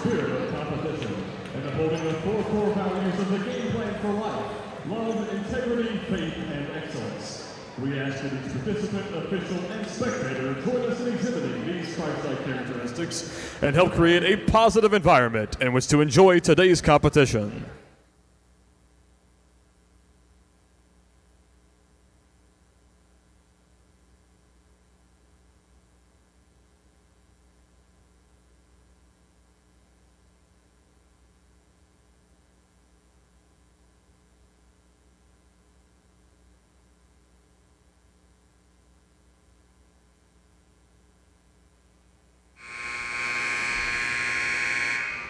spirit of competition and upholding the four core values of the game plan for life: love, integrity, faith, and excellence. We ask that each participant, official, and spectator join us in exhibiting these Christ-like characteristics and help create a positive environment in which to enjoy today's competition.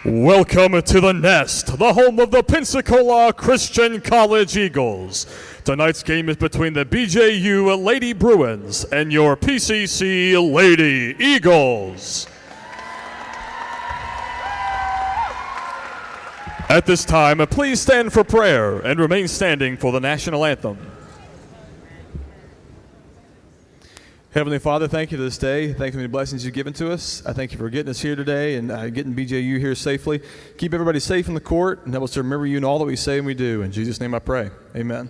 Welcome to the Nest, the home of the Pensacola Christian College Eagles. Tonight's game is between the BJU Lady Bruins and your PCC Lady Eagles. At this time, please stand for prayer and remain standing for the national anthem. Heavenly Father, thank you for this day. Thank you for the blessings you've given to us. I thank you for getting us here today and getting BJU here safely. Keep everybody safe in the court and help us to remember you in all that we say and we do. In Jesus' name I pray. Amen.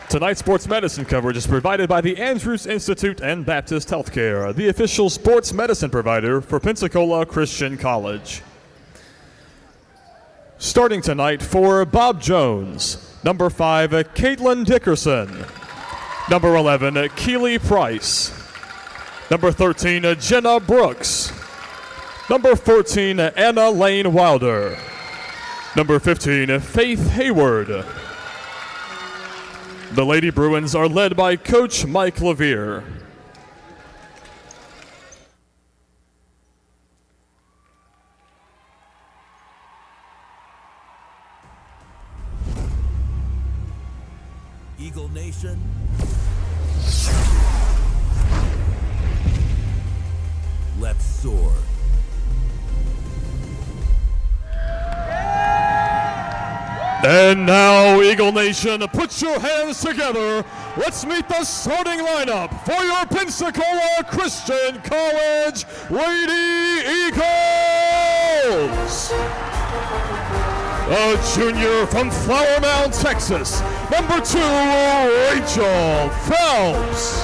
Tonight's sports medicine coverage is provided by the Andrews Institute and Baptist Healthcare, the official sports medicine provider for Pensacola Christian College. Starting tonight for Bob Jones, number 5, Caitlin Dickerson, number 11, Keely Price, number 13, Jenna Brooks, number 14, Anna Lane Wilder, number 15, Faith Hayward. The Lady Bruins are led by Coach Mike Levere. Eagle Nation, let's soar. And now, Eagle Nation, put your hands together. Let's meet the starting lineup for your Pensacola Christian College Lady Eagles. A junior from Flower Mound, Texas, number 2, Rachel Phelps.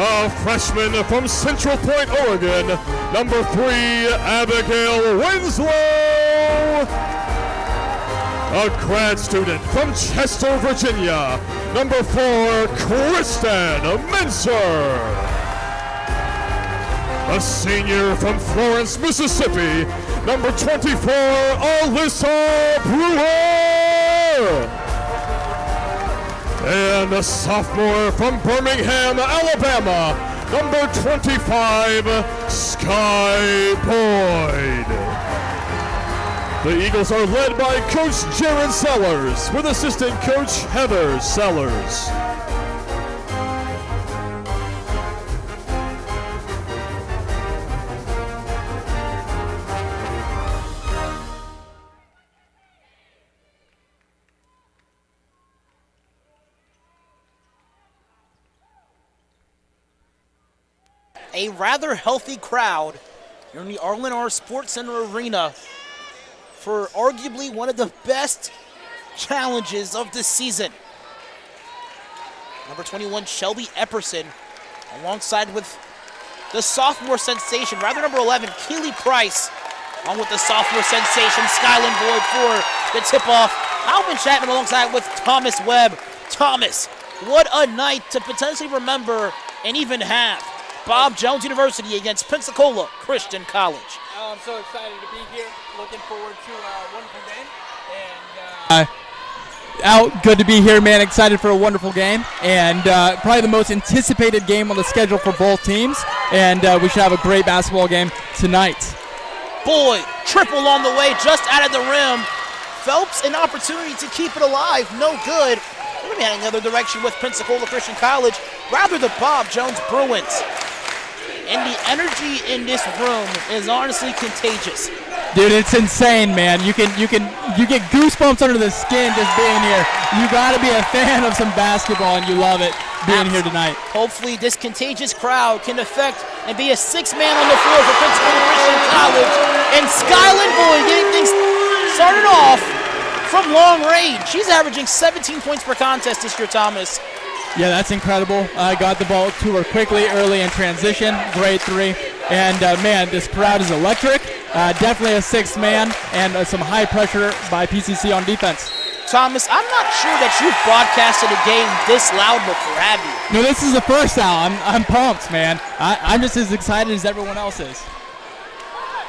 A freshman from Central Point, Oregon, number 3, Abigail Winslow. A grad student from Chester, Virginia, number 4, Kristen Mincer. A senior from Florence, Mississippi, number 24, Alyssa Brewer. And a sophomore from Birmingham, Alabama, number 25, Sky Boyd. The Eagles are led by Coach Jared Sellers with assistant coach Heather Sellers. a rather healthy crowd here in the R&R Sports Center Arena for arguably one of the best challenges of the season. Number 21, Shelby Epperson, alongside with the sophomore sensation, rather number 11, Keely Price, along with the sophomore sensation, Skyland Boyd for the tip-off. Alvin Chapman alongside with Thomas Webb. Thomas, what a night to potentially remember and even have. Bob Jones University against Pensacola Christian College. I'm so excited to be here. Looking forward to a wonderful game. And good to be here, man. Excited for a wonderful game, and probably the most anticipated game on the schedule for both teams. And we should have a great basketball game tonight. Boyd, triple on the way, just out of the rim. Phelps, an opportunity to keep it alive, no good. We're going to be heading the other direction with Pensacola Christian College, rather the Bob Jones Bruins. And the energy in this room is honestly contagious. Dude, it's insane, man. You get goosebumps under the skin just being here. You got to be a fan of some basketball, and you love it being here tonight. Hopefully this contagious crowd can affect and be a sixth man on the floor for Pensacola Christian College. And Skyland Boyd getting things started off from long range. She's averaging 17 points per contest this year, Thomas. Yeah, that's incredible. I got the ball to her quickly early in transition. Great three. And, man, this crowd is electric. Definitely a sixth man and some high pressure by PCC on defense. Thomas, I'm not sure that you've broadcasted a game this loud before, have you? No, this is the first time. I'm pumped, man. I'm just as excited as everyone else is.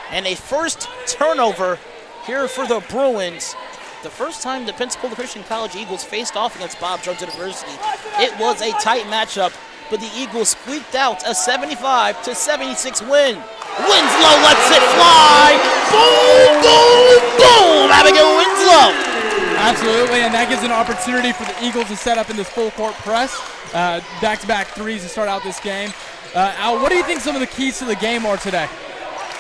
And a first turnover here for the Bruins. The first time the Pensacola Christian College Eagles faced off against Bob Jones University, it was a tight matchup, but the Eagles squeaked out a 75-76 win. Winslow lets it fly. Boom, boom, boom. Abigail Winslow. Absolutely, and that gives an opportunity for the Eagles to set up in this full court press. Back-to-back threes to start out this game. Al, what do you think some of the keys to the game are today?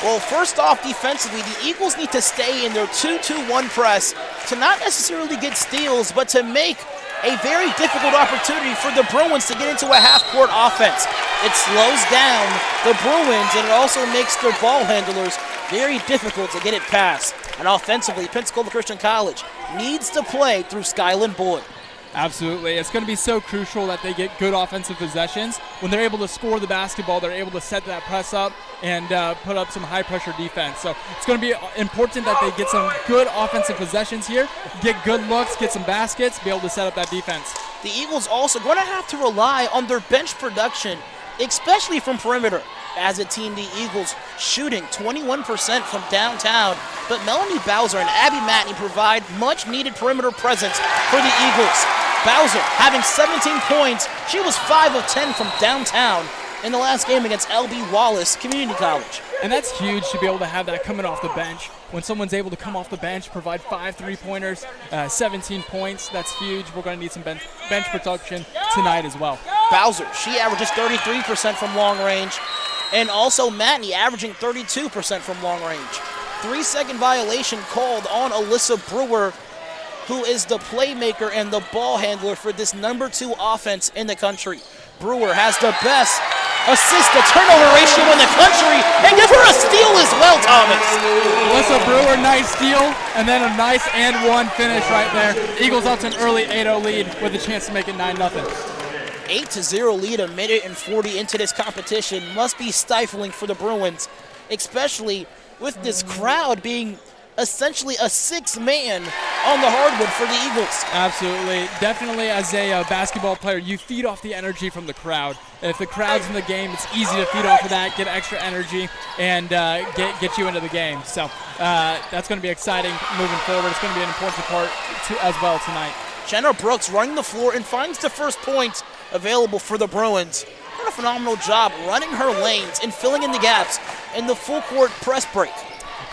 Well, first off, defensively, the Eagles need to stay in their 2-2-1 press to not necessarily get steals, but to make a very difficult opportunity for the Bruins to get into a half-court offense. It slows down the Bruins, and it also makes their ball handlers very difficult to get it past. And offensively, Pensacola Christian College needs to play through Skyland Boyd. Absolutely. It's going to be so crucial that they get good offensive possessions. When they're able to score the basketball, they're able to set that press up and put up some high-pressure defense. So it's going to be important that they get some good offensive possessions here, get good looks, get some baskets, be able to set up that defense. The Eagles also going to have to rely on their bench production, especially from perimeter. As a team, the Eagles shooting 21% from downtown, but Melanie Bowser and Abby Matney provide much-needed perimeter presence for the Eagles. Bowser having 17 points. She was 5 of 10 from downtown in the last game against L.B. Wallace Community College. And that's huge to be able to have that coming off the bench. When someone's able to come off the bench, provide 5 3-pointers, 17 points, that's huge. We're going to need some bench production tonight as well. Bowser, she averages 33% from long range. And also Matney averaging 32% from long range. 3-second violation called on Alyssa Brewer, who is the playmaker and the ball handler for this number 2 offense in the country. Brewer has the best assist-to-turnover ratio in the country, and give her a steal as well, Thomas. Alyssa Brewer, nice steal, and then a nice and one finish right there. Eagles up to an early 8-0 lead with a chance to make it 9-0. 8-0 lead, a minute and 40 into this competition must be stifling for the Bruins, especially with this crowd being essentially a sixth man on the hardwood for the Eagles. Absolutely. Definitely as a basketball player, you feed off the energy from the crowd. If the crowd's in the game, it's easy to feed off of that, get extra energy, and get you into the game. So that's going to be exciting moving forward. It's going to be an important part as well tonight. Jenna Brooks running the floor and finds the first point available for the Bruins. What a phenomenal job running her lanes and filling in the gaps in the full court press break.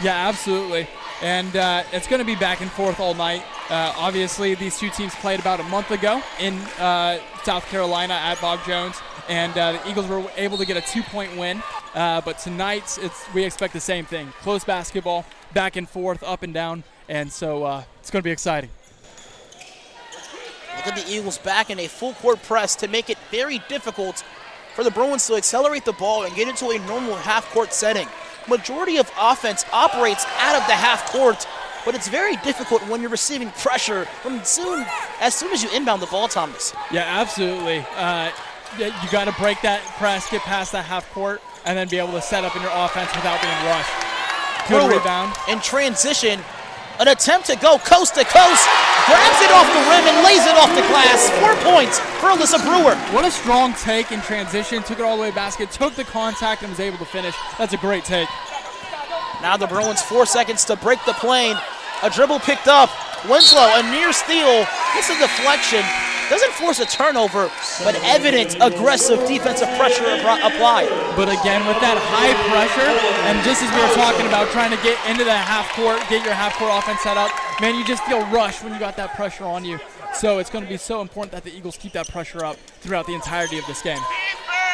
Yeah, absolutely. And it's going to be back and forth all night. Obviously, these two teams played about a month ago in South Carolina at Bob Jones, and the Eagles were able to get a 2-point win. But tonight, we expect the same thing. Close basketball, back and forth, up and down, and so it's going to be exciting. Look at the Eagles back in a full court press to make it very difficult for the Bruins to accelerate the ball and get into a normal half-court setting. Majority of offense operates out of the half court, but it's very difficult when you're receiving pressure from as soon as you inbound the ball, Thomas. Yeah, absolutely. You got to break that press, get past that half court, and then be able to set up in your offense without being rushed. Good Brewer rebound. in transition, an attempt to go coast to coast, grabs it off the rim and lays it off the glass. 4 points for Alyssa Brewer. What a strong take in transition. Took it all the way to basket, took the contact, and was able to finish. That's a great take. Now the Bruins 4 seconds to break the plane. A dribble picked up. Winslow, a near steal, gets a deflection. Doesn't force a turnover, but evident aggressive defensive pressure applied. But again, with that high pressure, and just as we were talking about trying to get into the half court, get your half court offense set up, man, you just feel rushed when you got that pressure on you. So it's going to be so important that the Eagles keep that pressure up throughout the entirety of this game.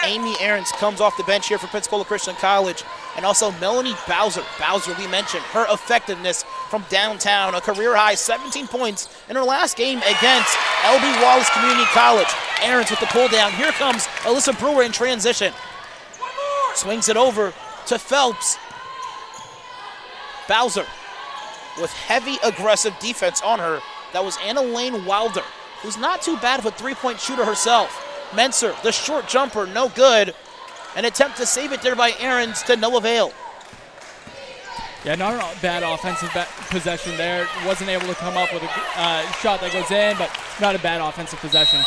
Amy Ahrens comes off the bench here for Pensacola Christian College. And also Melanie Bowser. Bowser, we mentioned her effectiveness from downtown. A career-high 17 points in her last game against L.B. Wallace Community College. Ahrens with the pull down. Here comes Alyssa Brewer in transition. Swings it over to Phelps. Bowser with heavy aggressive defense on her. That was Anna Lane Wilder, who's not too bad of a three-point shooter herself. Menser, the short jumper, no good. An attempt to save it there by Ahrens to no avail. Yeah, not a bad offensive possession there. Wasn't able to come up with a shot that goes in, but not a bad offensive possession.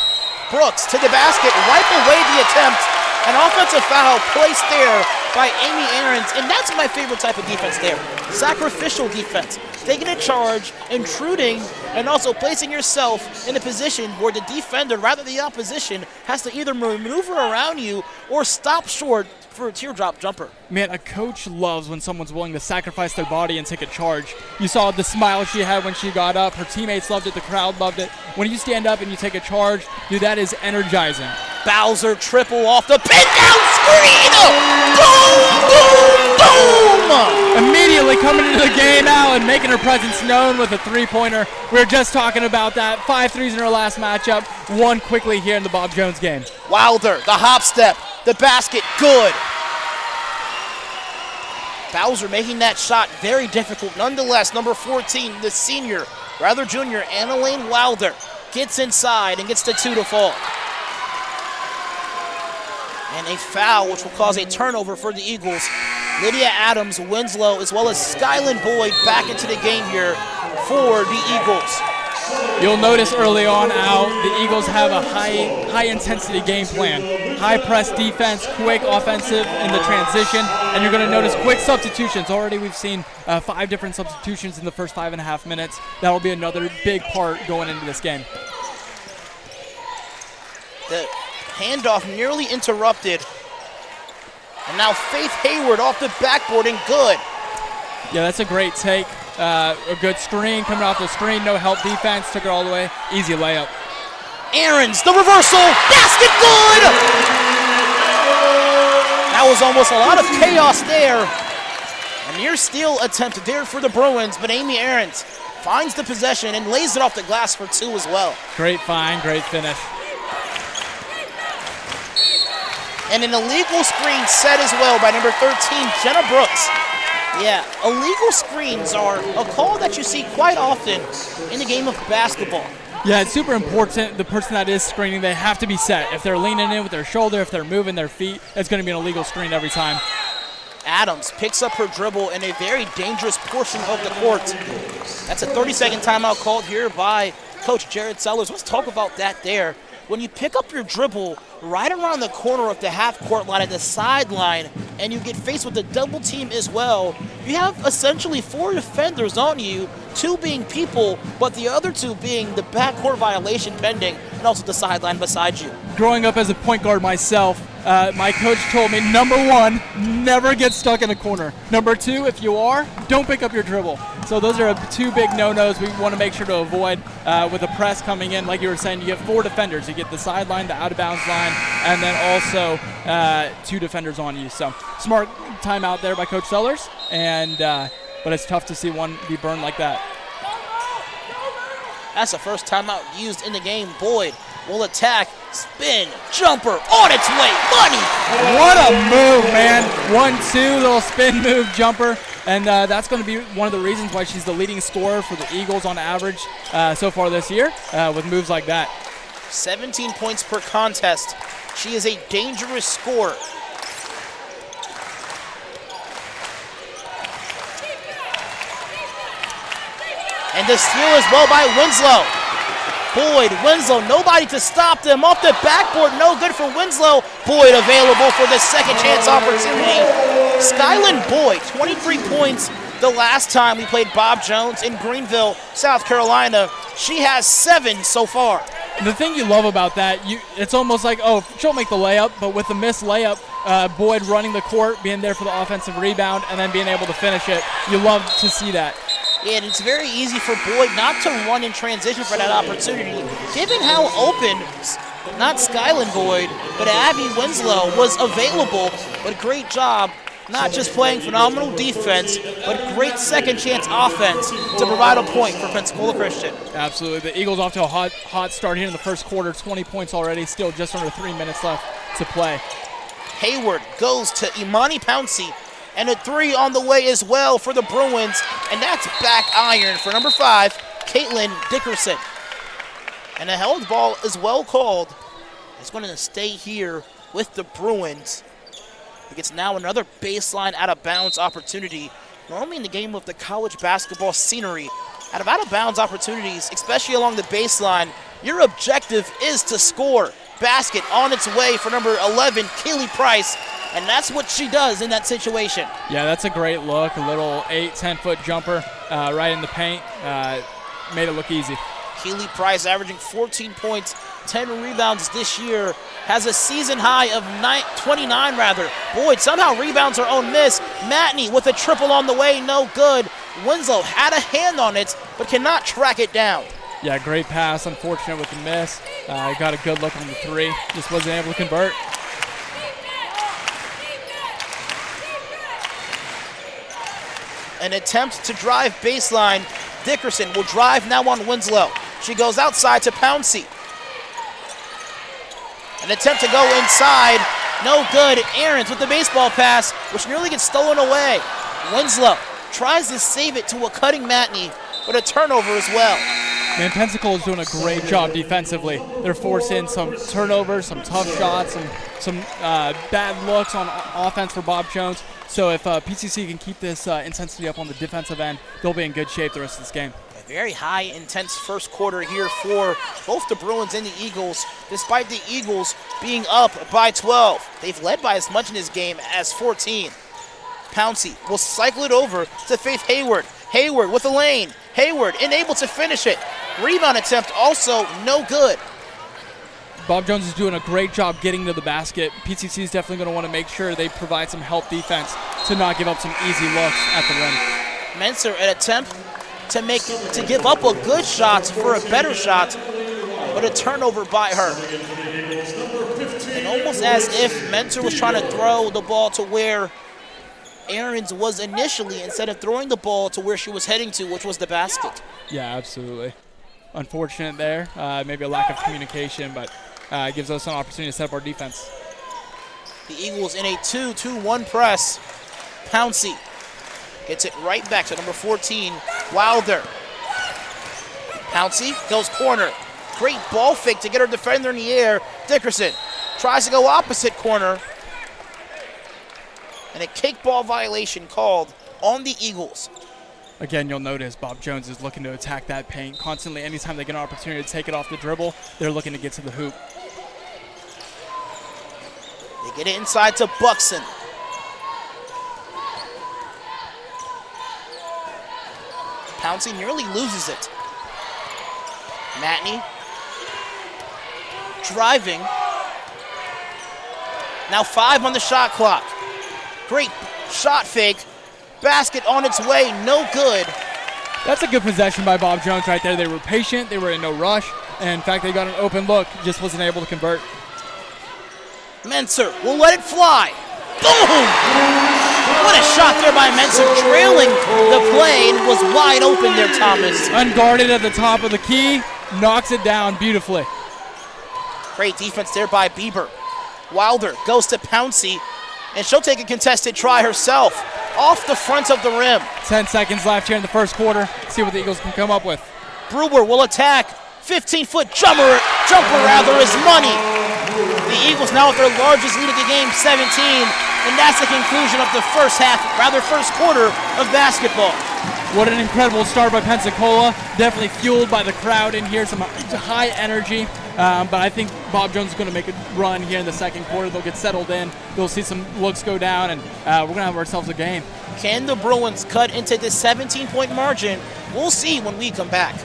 Brooks to the basket, wipe away the attempt. An offensive foul placed there by Amy Ahrens, and that's my favorite type of defense there. Sacrificial defense. Taking a charge, intruding, and also placing yourself in a position where the defender, rather the opposition, has to either maneuver around you or stop short for a teardrop jumper. Man, a coach loves when someone's willing to sacrifice their body and take a charge. You saw the smile she had when she got up. Her teammates loved it. The crowd loved it. When you stand up and you take a charge, dude, that is energizing. Bowser triple off the pin down screen. Boom, boom, boom. Immediately coming into the game now and making her presence known with a three-pointer. We were just talking about that. 5 threes in her last matchup. One quickly here in the Bob Jones game. Wilder, the hop step, the basket, good. Bowser making that shot very difficult. Nonetheless, number 14, the senior, rather junior, Anna Lane Wilder, gets inside and gets the 2 to fall. And a foul, which will cause a turnover for the Eagles. Lydia Adams, Winslow, as well as Skyland Boyd back into the game here for the Eagles. You'll notice early on, Al, the Eagles have a high-intensity game plan. High-press defense, quick offensive in the transition, and you're going to notice quick substitutions. Already we've seen 5 different substitutions in the first 5.5 minutes. That'll be another big part going into this game. The handoff nearly interrupted. And now Faith Hayward off the backboard and good. Yeah, that's a great take. A good screen coming off the screen. No help defense. Took it all the way. Easy layup. Ahrens, the reversal. Basket good! That was almost a lot of chaos there. A near steal attempt there for the Bruins, but Amy Ahrens finds the possession and lays it off the glass for 2 as well. Great find, great finish. And an illegal screen set as well by number 13, Jenna Brooks. Yeah, illegal screens are a call that you see quite often in the game of basketball. Yeah, it's super important. The person that is screening, they have to be set. If they're leaning in with their shoulder, if they're moving their feet, it's going to be an illegal screen every time. Adams picks up her dribble in a very dangerous portion of the court. That's a 30-second timeout called here by Coach Jared Sellers. Let's talk about that there. When you pick up your dribble right around the corner of the half-court line at the sideline and you get faced with a double team as well, you have essentially 4 defenders on you, 2 being people, but the other 2 being the backcourt violation pending and also the sideline beside you. Growing up as a point guard myself, my coach told me, number 1, never get stuck in a corner. Number 2, if you are, don't pick up your dribble. So those are 2 big no-nos we want to make sure to avoid with the press coming in. Like you were saying, you get 4 defenders. You get the sideline, the out-of-bounds line, and then also 2 defenders on you. So smart timeout there by Coach Sellers, and but it's tough to see one be burned like that. That's the first timeout used in the game. Boyd will attack. Spin, jumper, on its way, money! What a move, man. 1-2, little spin move, jumper. And that's going to be one of the reasons why she's the leading scorer for the Eagles on average so far this year with moves like that. 17 points per contest. She is a dangerous scorer. And the steal as well by Winslow. Boyd, Winslow, nobody to stop them. Off the backboard, no good for Winslow. Boyd available for the second chance opportunity. Skyland Boyd, 23 points the last time we played Bob Jones in Greenville, South Carolina. She has 7 so far. The thing you love about that, it's almost like, oh, she'll make the layup, but with the missed layup, Boyd running the court, being there for the offensive rebound, and then being able to finish it. You love to see that. Yeah, and it's very easy for Boyd not to run in transition for that opportunity, given how open, not Skyland Boyd, but Abby Winslow was available. But great job, not just playing phenomenal defense, but great second chance offense to provide a point for Pensacola Christian. Absolutely. The Eagles off to a hot start here in the first quarter, 20 points already, still just under 3 minutes left to play. Hayward goes to Imani Pouncey. And a 3 on the way as well for the Bruins. And that's back iron for number 5, Caitlin Dickerson. And a held ball is well called. It's going to stay here with the Bruins. It gets now another baseline out of bounds opportunity. Normally in the game of the college basketball scenery, out of bounds opportunities, especially along the baseline, your objective is to score. Basket on its way for number 11, Keely Price. And that's what she does in that situation. Yeah, that's a great look. A little 8-10-foot jumper right in the paint. Made it look easy. Keely Price averaging 14 points, 10 rebounds this year. Has a season high of 29 rather. Boyd somehow rebounds her own miss. Matney with a triple on the way, no good. Winslow had a hand on it, but cannot track it down. Yeah, great pass. Unfortunate with the miss. Got a good look on the 3. Just wasn't able to convert. An attempt to drive baseline. Dickerson will drive now on Winslow. She goes outside to Pouncey. An attempt to go inside. No good. Aarons with the baseball pass, which nearly gets stolen away. Winslow tries to save it to a cutting Matney, but a turnover as well. Man, Pensacola is doing a great job defensively. They're forcing some turnovers, some tough shots, some bad looks on offense for Bob Jones. So if PCC can keep this intensity up on the defensive end, they'll be in good shape the rest of this game. A very high, intense first quarter here for both the Bruins and the Eagles, despite the Eagles being up by 12. They've led by as much in this game as 14. Pouncey will cycle it over to Faith Hayward. Hayward with a lane. Hayward unable to finish it. Rebound attempt also no good. Bob Jones is doing a great job getting to the basket. PCC is definitely going to want to make sure they provide some help defense to not give up some easy looks at the rim. Menser an attempt to give up a good shot for a better shot, but a turnover by her. And almost as if Menser was trying to throw the ball to where Aarons was initially, instead of throwing the ball to where she was heading to, which was the basket. Yeah, absolutely. Unfortunate there. Maybe a lack of communication, but gives us an opportunity to set up our defense. The Eagles in a 2-2-1 press. Pouncey gets it right back to number 14, Wilder. Pouncey goes corner. Great ball fake to get her defender in the air. Dickerson tries to go opposite corner. And a kickball violation called on the Eagles. Again, you'll notice Bob Jones is looking to attack that paint constantly. Anytime they get an opportunity to take it off the dribble, they're looking to get to the hoop. They get it inside to Buxton. Pouncey nearly loses it. Matney driving. Now 5 on the shot clock. Great shot fake. Basket on its way, no good. That's a good possession by Bob Jones right there. They were patient, they were in no rush, and in fact, they got an open look, just wasn't able to convert. Menser will let it fly. Boom! What a shot there by Menser, trailing the play, and was wide open there, Thomas. Unguarded at the top of the key, knocks it down beautifully. Great defense there by Bieber. Wilder goes to Pouncey, and she'll take a contested try herself off the front of the rim. 10 seconds left here in the first quarter. See what the Eagles can come up with. Brewer will attack. 15-foot jumper is money. The Eagles now with their largest lead of the game, 17, and that's the conclusion of the first quarter of basketball. What an incredible start by Pensacola. Definitely fueled by the crowd in here, some high energy. But I think Bob Jones is going to make a run here in the second quarter. They'll get settled in. They'll see some looks go down, and we're going to have ourselves a game. Can the Bruins cut into the 17-point margin? We'll see when we come back.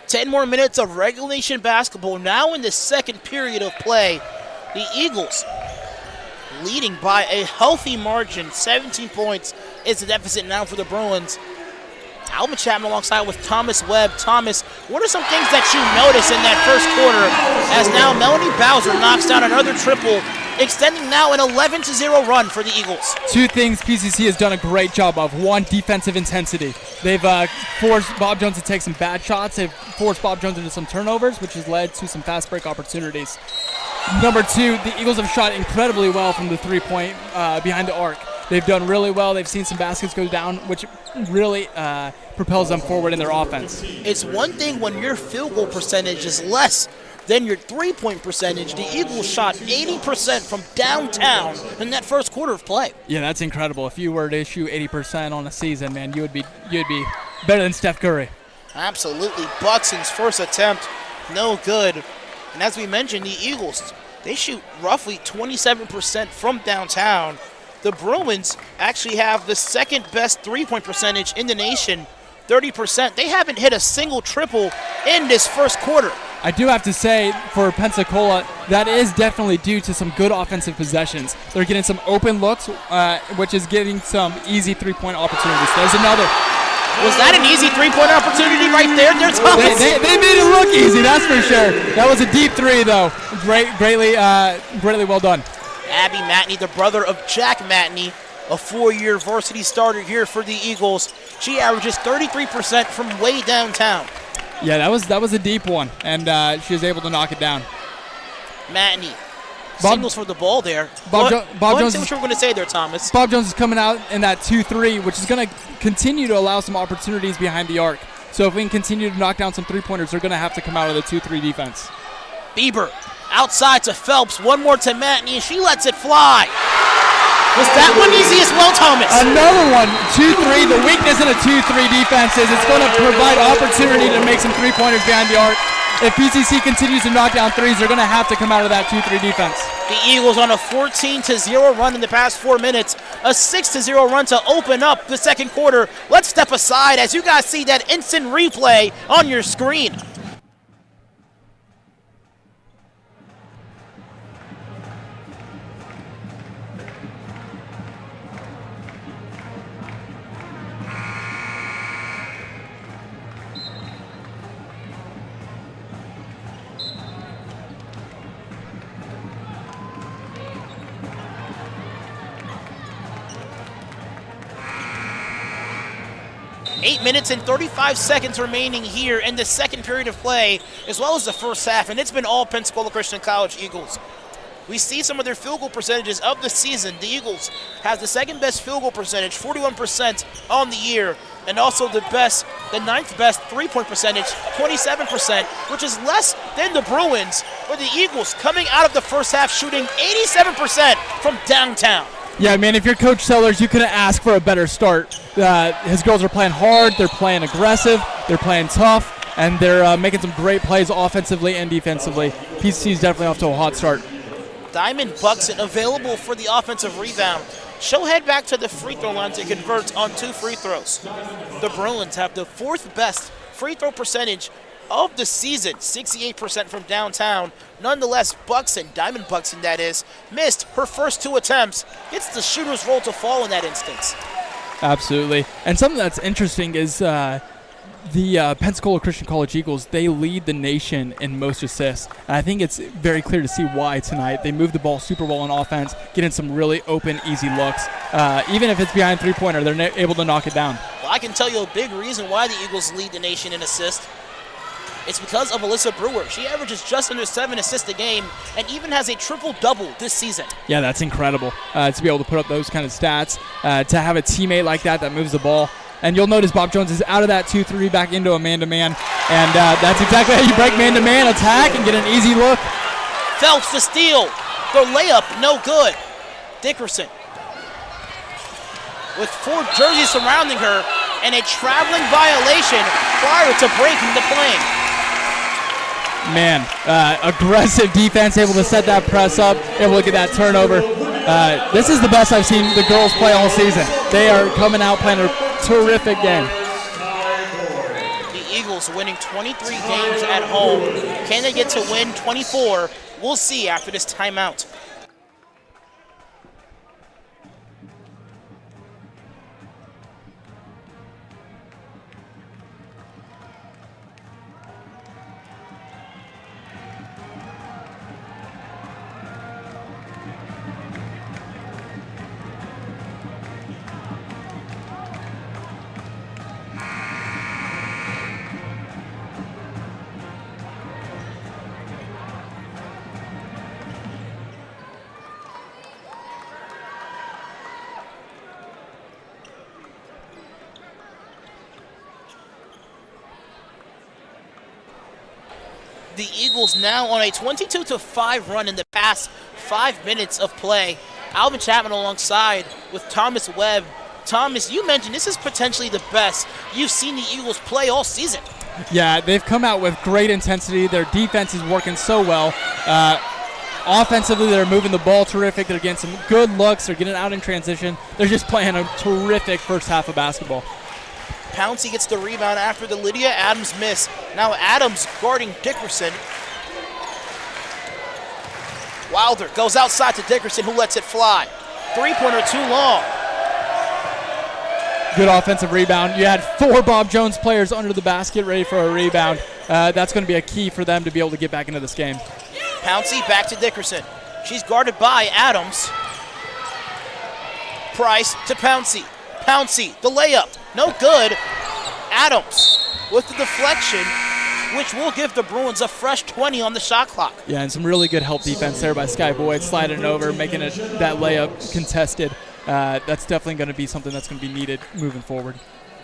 Ten more minutes of regulation basketball now in the second period of play. The Eagles leading by a healthy margin. 17 points is the deficit now for the Bruins. Alvin Chapman alongside with Thomas Webb. Thomas, what are some things that you notice in that first quarter as now Melanie Bowser knocks down another triple, extending now an 11-0 run for the Eagles? Two things PCC has done a great job of. One, defensive intensity. They've forced Bob Jones to take some bad shots. They've forced Bob Jones into some turnovers, which has led to some fast break opportunities. Number two, the Eagles have shot incredibly well from the three-point behind the arc. They've done really well. They've seen some baskets go down, which really propels them forward in their offense. It's one thing when your field goal percentage is less than your three-point percentage. The Eagles shot 80% from downtown in that first quarter of play. Yeah, that's incredible. If you were to shoot 80% on a season, man, you'd be better than Steph Curry. Absolutely. Buxton's first attempt, no good. And as we mentioned, the Eagles, they shoot roughly 27% from downtown. The Bruins actually have the second best three-point percentage in the nation, 30%. They haven't hit a single triple in this first quarter. I do have to say, for Pensacola, that is definitely due to some good offensive possessions. They're getting some open looks, which is getting some easy three-point opportunities. There's another. Was that an easy three-point opportunity right there? They made it look easy, that's for sure. That was a deep three, though. Greatly well done. Abby Matney, the brother of Jack Matney, a four-year varsity starter here for the Eagles. She averages 33% from way downtown. Yeah, that was a deep one, and she was able to knock it down. Matney signals for the ball there. Bob Jones. Say what you were going to say there, Thomas. Bob Jones is coming out in that 2-3, which is going to continue to allow some opportunities behind the arc. So if we can continue to knock down some three-pointers, they're going to have to come out of the 2-3 defense. Bieber outside to Phelps. One more to Matney, and she lets it fly. Was that one easy as well, Thomas? Another one, 2-3. The weakness in a 2-3 defense is it's going to provide opportunity to make some three-pointers behind the arc. If PCC continues to knock down threes, they're going to have to come out of that 2-3 defense. The Eagles on a 14-0 run in the past 4 minutes, a 6-0 run to open up the second quarter. Let's step aside as you guys see that instant replay on your screen. Eight minutes and 35 seconds remaining here in the second period of play, as well as the first half, and it's been all Pensacola Christian College Eagles. We see some of their field goal percentages of the season. The Eagles have the second best field goal percentage, 41% on the year, and also the ninth best three-point percentage, 27%, which is less than the Bruins, where the Eagles coming out of the first half shooting 87% from downtown. Yeah, man, if you're Coach Sellers, you couldn't ask for a better start. his girls are playing hard, they're playing aggressive, they're playing tough, and they're making some great plays offensively and defensively. PCC is definitely off to a hot start. Diamond Buxton available for the offensive rebound. She'll head back to the free throw line to convert on 2 free throws. The Bruins have the 4th best free throw percentage of the season, 68% from downtown. Nonetheless, Buxton, Diamond Buxton that is, missed her first 2 attempts. Gets the shooter's role to fall in that instance. Absolutely. And something that's interesting is the Pensacola Christian College Eagles, they lead the nation in most assists. And I think it's very clear to see why tonight. They move the ball super well on offense, getting some really open, easy looks. Even if it's behind three-pointer, they're able to knock it down. Well, I can tell you a big reason why the Eagles lead the nation in assists. It's because of Alyssa Brewer. She averages just under 7 assists a game and even has a triple-double this season. Yeah, that's incredible to be able to put up those kind of stats, to have a teammate like that moves the ball. And you'll notice Bob Jones is out of that 2-3 back into a man-to-man. And that's exactly how you break man-to-man, attack, and get an easy look. Phelps the steal. The layup, no good. Dickerson with 4 jerseys surrounding her and a traveling violation prior to breaking the plane. Man, aggressive defense, able to set that press up, able to get that turnover. This is the best I've seen the girls play all season. They are coming out playing a terrific game. The Eagles winning 23 games at home. Can they get to win 24? We'll see after this timeout. The Eagles now on a 22-5 run in the past 5 minutes of play. Alvin Chapman alongside with Thomas Webb. Thomas, you mentioned this is potentially the best you've seen the Eagles play all season. Yeah, they've come out with great intensity. Their defense is working so well. Offensively, they're moving the ball terrific. They're getting some good looks. They're getting out in transition. They're just playing a terrific first half of basketball. Pouncey gets the rebound after the Lydia Adams miss. Now Adams guarding Dickerson. Wilder goes outside to Dickerson, who lets it fly. 3-pointer too long. Good offensive rebound. You had 4 Bob Jones players under the basket ready for a rebound. That's going to be a key for them to be able to get back into this game. Pouncey back to Dickerson. She's guarded by Adams. Price to Pouncey. Pouncey, the layup, no good. Adams with the deflection, which will give the Bruins a fresh 20 on the shot clock. Yeah, and some really good help defense there by Sky Boyd, sliding it over, making it that layup contested. That's definitely going to be something that's going to be needed moving forward.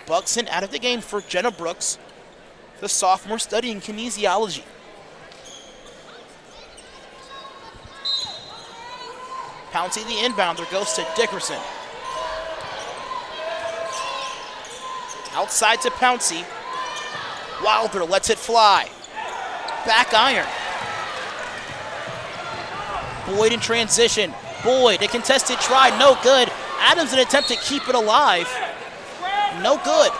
Buxton out of the game for Jenna Brooks, the sophomore studying kinesiology. Pouncey, the inbounder, goes to Dickerson. Outside to Pouncey. Wilder lets it fly. Back iron. Boyd in transition. Boyd, a contested try, no good. Adams, an attempt to keep it alive. No good.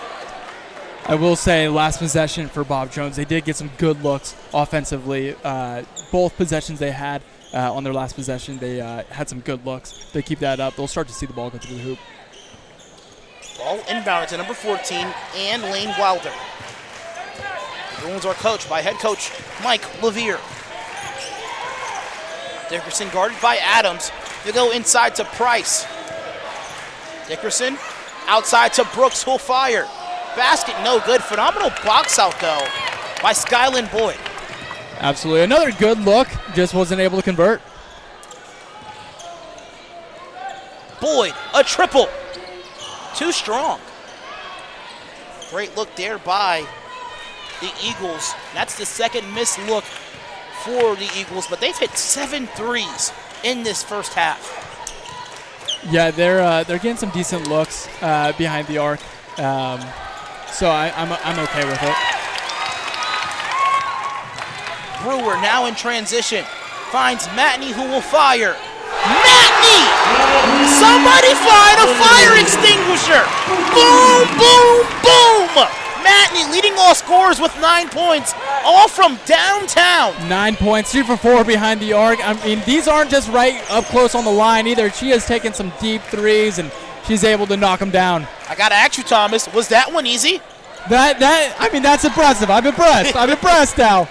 I will say, last possession for Bob Jones, they did get some good looks offensively. Both possessions they had on their last possession, they had some good looks. If they keep that up, they'll start to see the ball go through the hoop. Ball inbounded to number 14, Ann Lane Wilder. The Bruins are coached by head coach Mike Levere. Dickerson guarded by Adams. They go inside to Price. Dickerson outside to Brooks, who'll fire. Basket no good. Phenomenal box out, though, by Skylin Boyd. Absolutely. Another good look. Just wasn't able to convert. Boyd, a triple. Too strong. Great look there by the Eagles. That's the second missed look for the Eagles, but they've hit 7 threes in this first half. Yeah, they're getting some decent looks behind the arc, so I'm okay with it. Brewer now in transition. Finds Matney, who will fire. Matney! Somebody find a fire extinguisher! Boom, boom, boom! Matney leading all scorers with 9 points, all from downtown. 9 points, 2 for 4 behind the arc. I mean, these aren't just right up close on the line either. She has taken some deep threes, and she's able to knock them down. I gotta ask you, Thomas, was that one easy? That's impressive. I'm impressed. I'm impressed now.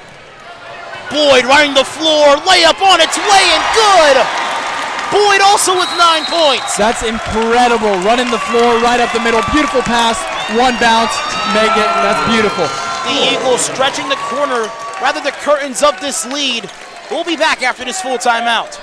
Boyd running the floor, layup on its way and good. Boyd also with 9 points. That's incredible. Running the floor right up the middle. Beautiful pass. One bounce. Make it. That's beautiful. The Eagles stretching the corner, rather the curtains of this lead. We'll be back after this full timeout.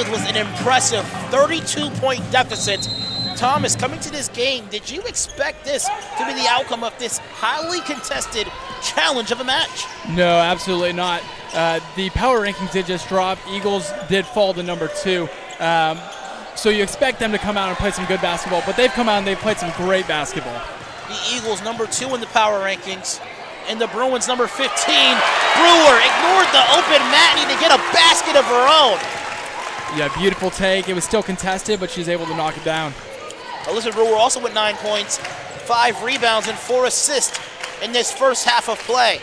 Was an impressive 32-point deficit. Thomas, coming to this game, did you expect this to be the outcome of this highly contested challenge of a match? No, absolutely not. The power rankings did just drop. Eagles did fall to number 2. So you expect them to come out and play some good basketball, but they've come out and they've played some great basketball. The Eagles number 2 in the power rankings, and the Bruins number 15. Brewer ignored the open Matney to get a basket of her own. Yeah, beautiful take. It was still contested, but she's able to knock it down. Alyssa Brewer also with 9 points, 5 rebounds, and 4 assists in this first half of play.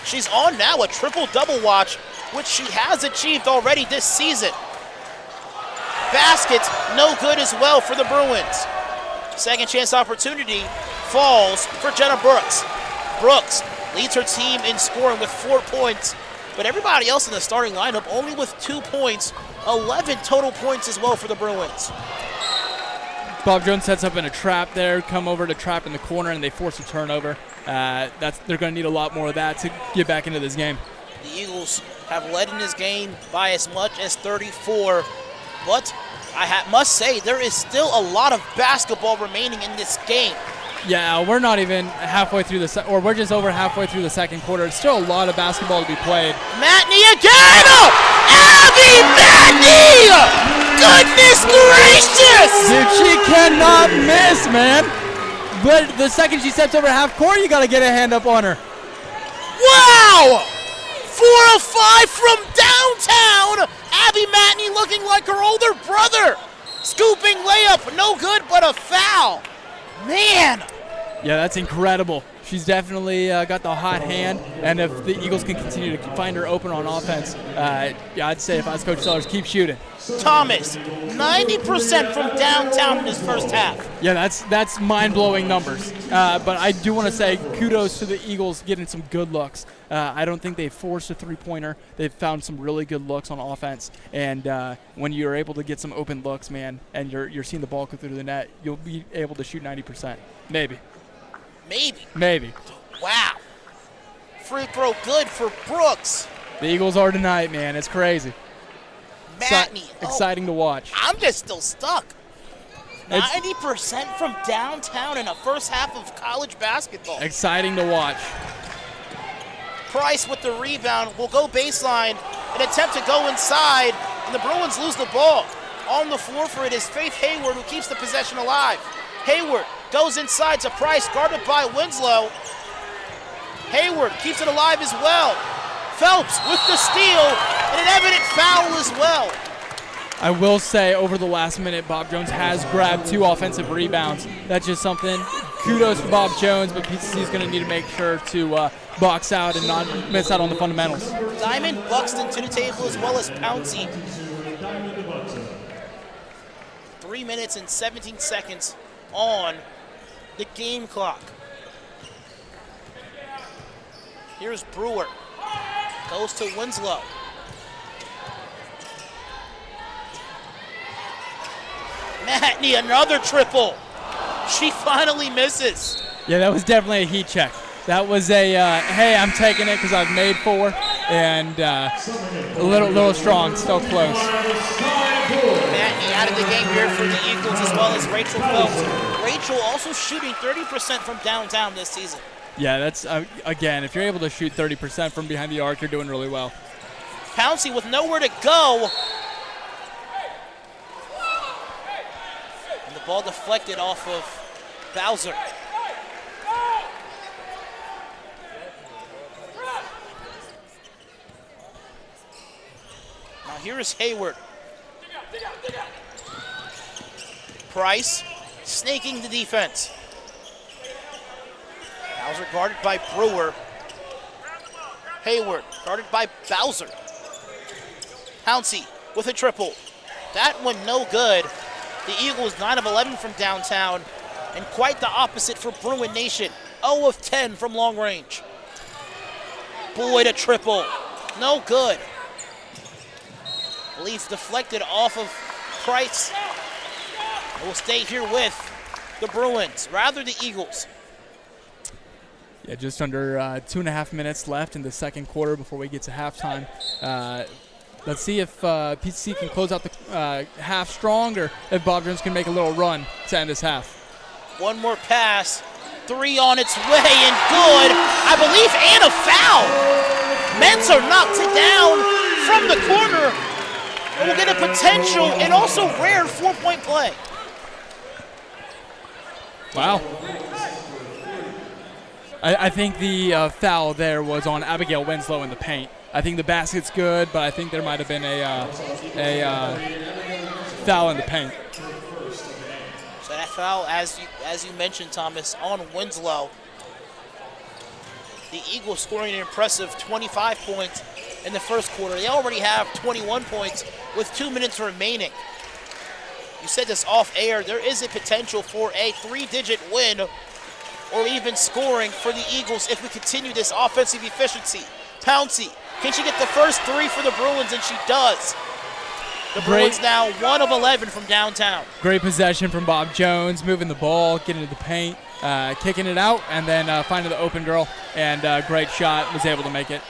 She's on now a triple-double watch, which she has achieved already this season. Basket, no good as well for the Bruins. Second chance opportunity falls for Jenna Brooks. Brooks leads her team in scoring with 4 points, but everybody else in the starting lineup only with 2 points. 11 total points as well for the Bruins. Bob Jones sets up in a trap there, come over to trap in the corner, and they force a turnover. They're going to need a lot more of that to get back into this game. The Eagles have led in this game by as much as 34, but I must say there is still a lot of basketball remaining in this game. Yeah, we're not even halfway through or we're just over halfway through the second quarter. It's still a lot of basketball to be played. Matney again! Abby Matney! Goodness gracious! Dude, she cannot miss, man. But the second she steps over half court, you got to get a hand up on her. Wow! 4 of 5 from downtown! Abby Matney looking like her older brother. Scooping layup, no good, but a foul. Man! Yeah, that's incredible. She's definitely got the hot hand, and if the Eagles can continue to find her open on offense, I'd say if I was Coach Sellers, keep shooting. Thomas, 90% from downtown in this first half. Yeah, that's mind-blowing numbers. But I do want to say kudos to the Eagles getting some good looks. I don't think they forced a three-pointer. They've found some really good looks on offense, and when you're able to get some open looks, man, and you're seeing the ball go through the net, you'll be able to shoot 90%. Maybe. Wow. Free throw good for Brooks. The Eagles are tonight, man. It's crazy. Matney. Exciting to watch. I'm just still stuck. 90% from downtown in the first half of college basketball. Exciting to watch. Price with the rebound will go baseline, an attempt to go inside, and the Bruins lose the ball. On the floor for it is Faith Hayward, who keeps the possession alive. Hayward goes inside to Price, guarded by Winslow. Hayward keeps it alive as well. Phelps with the steal, and an evident foul as well. I will say over the last minute, Bob Jones has grabbed 2 offensive rebounds. That's just something. Kudos for Bob Jones, but PCC is going to need to make sure to box out and not miss out on the fundamentals. Diamond Buxton to the table as well as Pouncey. 3 minutes and 17 seconds on the game clock. Here's Brewer. Goes to Winslow. Matney, another triple. She finally misses. Yeah, that was definitely a heat check. That was a, hey, I'm taking it because I've made 4, and a little strong, still close. Matney out of the game here for the Eagles as well as Rachel Phelps. Rachel also shooting 30% from downtown this season. Yeah, that's, again, if you're able to shoot 30% from behind the arc, you're doing really well. Pouncey with nowhere to go. And the ball deflected off of Bowser. Now here is Hayward. Price snaking the defense. Bowser guarded by Brewer. Hayward guarded by Bowser. Pouncey with a triple. That one no good. The Eagles 9 of 11 from downtown, and quite the opposite for Bruin Nation. 0 of 10 from long range. Boyd a triple. No good. Leaf deflected off of Price. Will stay here with the Bruins, rather the Eagles. Yeah, just under 2.5 minutes left in the second quarter before we get to halftime. Let's see if PCC can close out the half strong, or if Bob Jones can make a little run to end this half. One more pass. 3 on its way and good. I believe, and a foul. Mensah knocks it down from the corner. And we'll get a potential and also rare 4-point play. Wow. I think the foul there was on Abigail Winslow in the paint. I think the basket's good, but I think there might have been a foul in the paint. So that foul, as you mentioned, Thomas, on Winslow. The Eagles scoring an impressive 25 points in the first quarter. They already have 21 points with 2 minutes remaining. You said this off air, there is a potential for a 3-digit win or even scoring for the Eagles if we continue this offensive efficiency. Pouncey, can she get the first 3 for the Bruins? And she does. The Bruins now 1 of 11 from downtown. Great possession from Bob Jones, moving the ball, getting to the paint, kicking it out, and then finding the open girl, and great shot, was able to make it.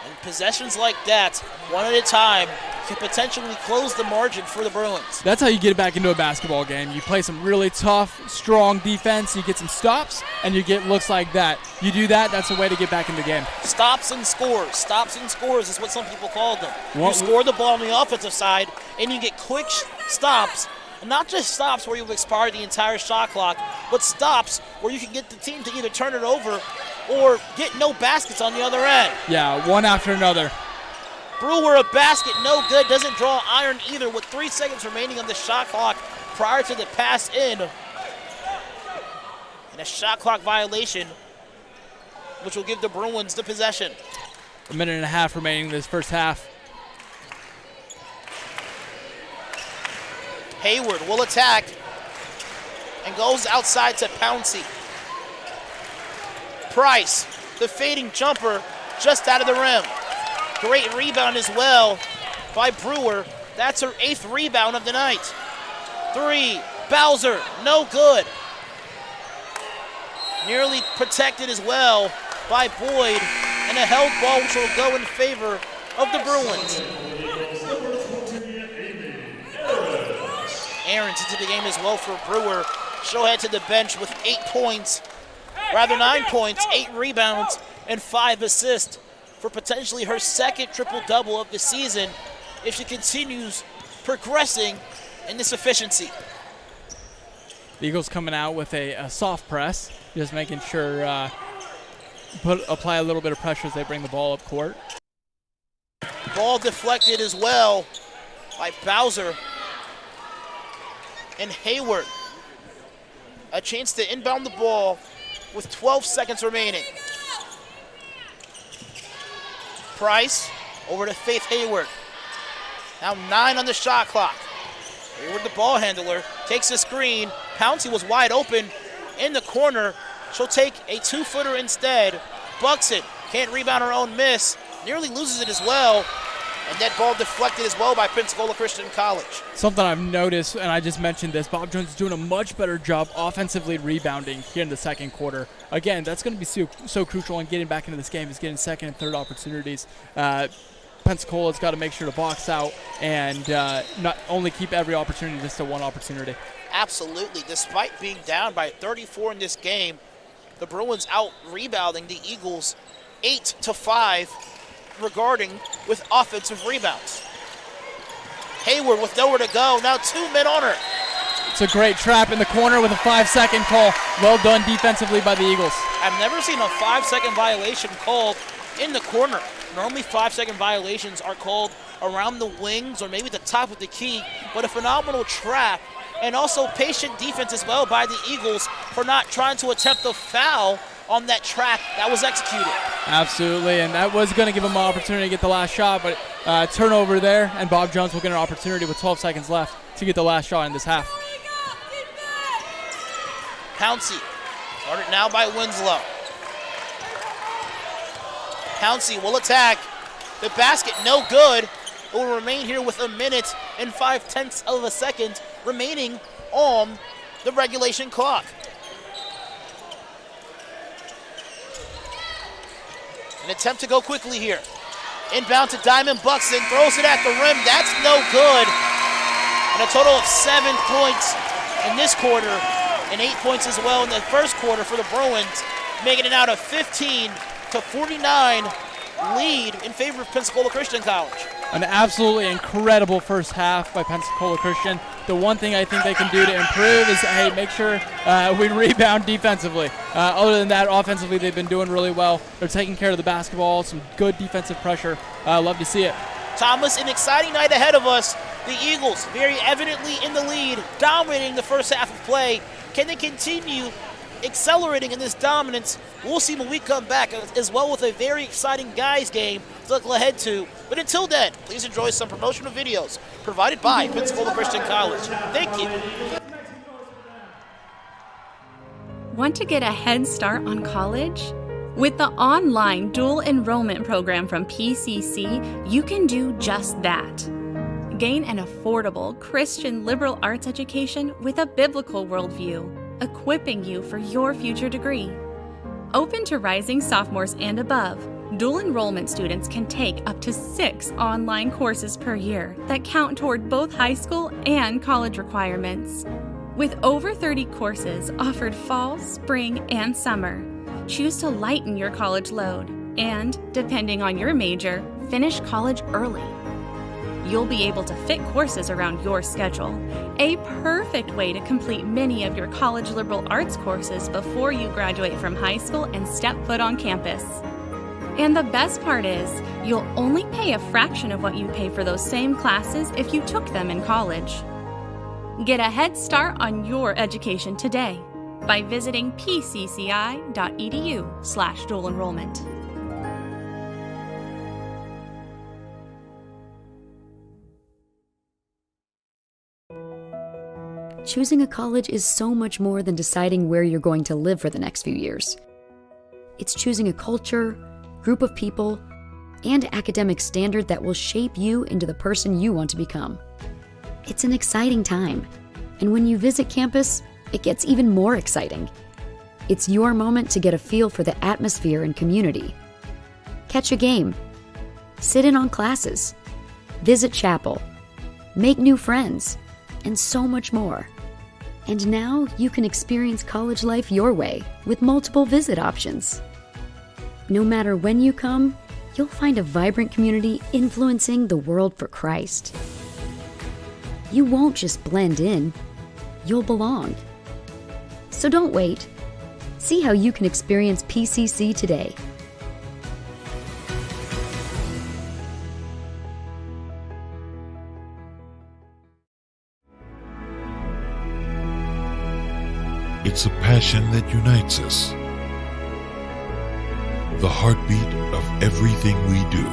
And possessions like that, one at a time, can potentially close the margin for the Bruins. That's how you get back into a basketball game. You play some really tough, strong defense, you get some stops, and you get looks like that. You do that, that's a way to get back in the game. Stops and scores. Stops and scores is what some people call them. You score the ball on the offensive side, and you get quick stops. And not just stops where you've expired the entire shot clock, but stops where you can get the team to either turn it over or get no baskets on the other end. Yeah, one after another. Brewer, a basket, no good. Doesn't draw iron either with 3 seconds remaining on the shot clock prior to the pass in. And a shot clock violation, which will give the Bruins the possession. 1.5 minutes remaining in this first half. Hayward will attack and goes outside to Pouncey. Price, the fading jumper, just out of the rim. Great rebound as well by Brewer. That's her 8th rebound of the night. 3, Bowser, no good. Nearly protected as well by Boyd, and a held ball which will go in favor of the Bruins. Aaron's into the game as well for Brewer. She'll head to the bench with 9 points, 8 rebounds, and 5 assists for potentially her second triple-double of the season if she continues progressing in this efficiency. The Eagles coming out with a soft press, just making sure apply a little bit of pressure as they bring the ball up court. Ball deflected as well by Bowser and Hayward. A chance to inbound the ball with 12 seconds remaining. Price over to Faith Hayward. Now 9 on the shot clock. Hayward, the ball handler, takes the screen. Pouncey was wide open in the corner. She'll take a 2-footer instead. Bucks it. Can't rebound her own miss. Nearly loses it as well. And that ball deflected as well by Pensacola Christian College. Something I've noticed, and I just mentioned this, Bob Jones is doing a much better job offensively rebounding here in the second quarter. Again, that's going to be so crucial in getting back into this game, is getting second and third opportunities. Pensacola's got to make sure to box out and not only keep every opportunity just to one opportunity. Absolutely. Despite being down by 34 in this game, the Bruins out rebounding the Eagles 8-5 regarding with offensive rebounds. Hayward with nowhere to go. Now 2 men on her. It's a great trap in the corner with a 5-second call. Well done defensively by the Eagles. I've never seen a 5-second violation called in the corner. Normally 5-second violations are called around the wings or maybe the top of the key, but a phenomenal trap and also patient defense as well by the Eagles for not trying to attempt the foul on that trap that was executed. Absolutely, and that was going to give them an opportunity to get the last shot, but turnover there, and Bob Jones will get an opportunity with 12 seconds left to get the last shot in this half. Pouncey, guarded now by Winslow. Pouncey will attack. The basket no good. It will remain here with 1 minute and 5/10 of a second remaining on the regulation clock. An attempt to go quickly here. Inbound to Diamond Buxton, throws it at the rim. That's no good. And a total of 7 points in this quarter and 8 points as well in the first quarter for the Bruins, making it out a 15-49 lead in favor of Pensacola Christian College. An absolutely incredible first half by Pensacola Christian. The one thing I think they can do to improve is, hey, make sure we rebound defensively. Other than that, offensively, they've been doing really well. They're taking care of the basketball, some good defensive pressure. Love to see it. Thomas, an exciting night ahead of us. The Eagles very evidently in the lead, dominating the first half of play. Can they continue accelerating in this dominance? We'll see when we come back, as well with a very exciting guys game to look ahead to. But until then, please enjoy some promotional videos provided by Pensacola Christian College. Thank you. Want to get a head start on college? With the online dual enrollment program from PCC, you can do just that. Gain an affordable Christian liberal arts education with a biblical worldview, equipping you for your future degree. Open to rising sophomores and above, dual enrollment students can take up to 6 online courses per year that count toward both high school and college requirements. With over 30 courses offered fall, spring, and summer, choose to lighten your college load and, depending on your major, finish college early. You'll be able to fit courses around your schedule, a perfect way to complete many of your college liberal arts courses before you graduate from high school and step foot on campus. And the best part is, you'll only pay a fraction of what you pay for those same classes if you took them in college. Get a head start on your education today by visiting pcci.edu/dual enrollment. Choosing a college is so much more than deciding where you're going to live for the next few years. It's choosing a culture, group of people, and academic standard that will shape you into the person you want to become. It's an exciting time, and when you visit campus, it gets even more exciting. It's your moment to get a feel for the atmosphere and community. Catch a game, sit in on classes, visit chapel, make new friends, and so much more. And now you can experience college life your way with multiple visit options. No matter when you come, you'll find a vibrant community influencing the world for Christ. You won't just blend in, you'll belong. So don't wait. See how you can experience PCC today. It's a passion that unites us, the heartbeat of everything we do.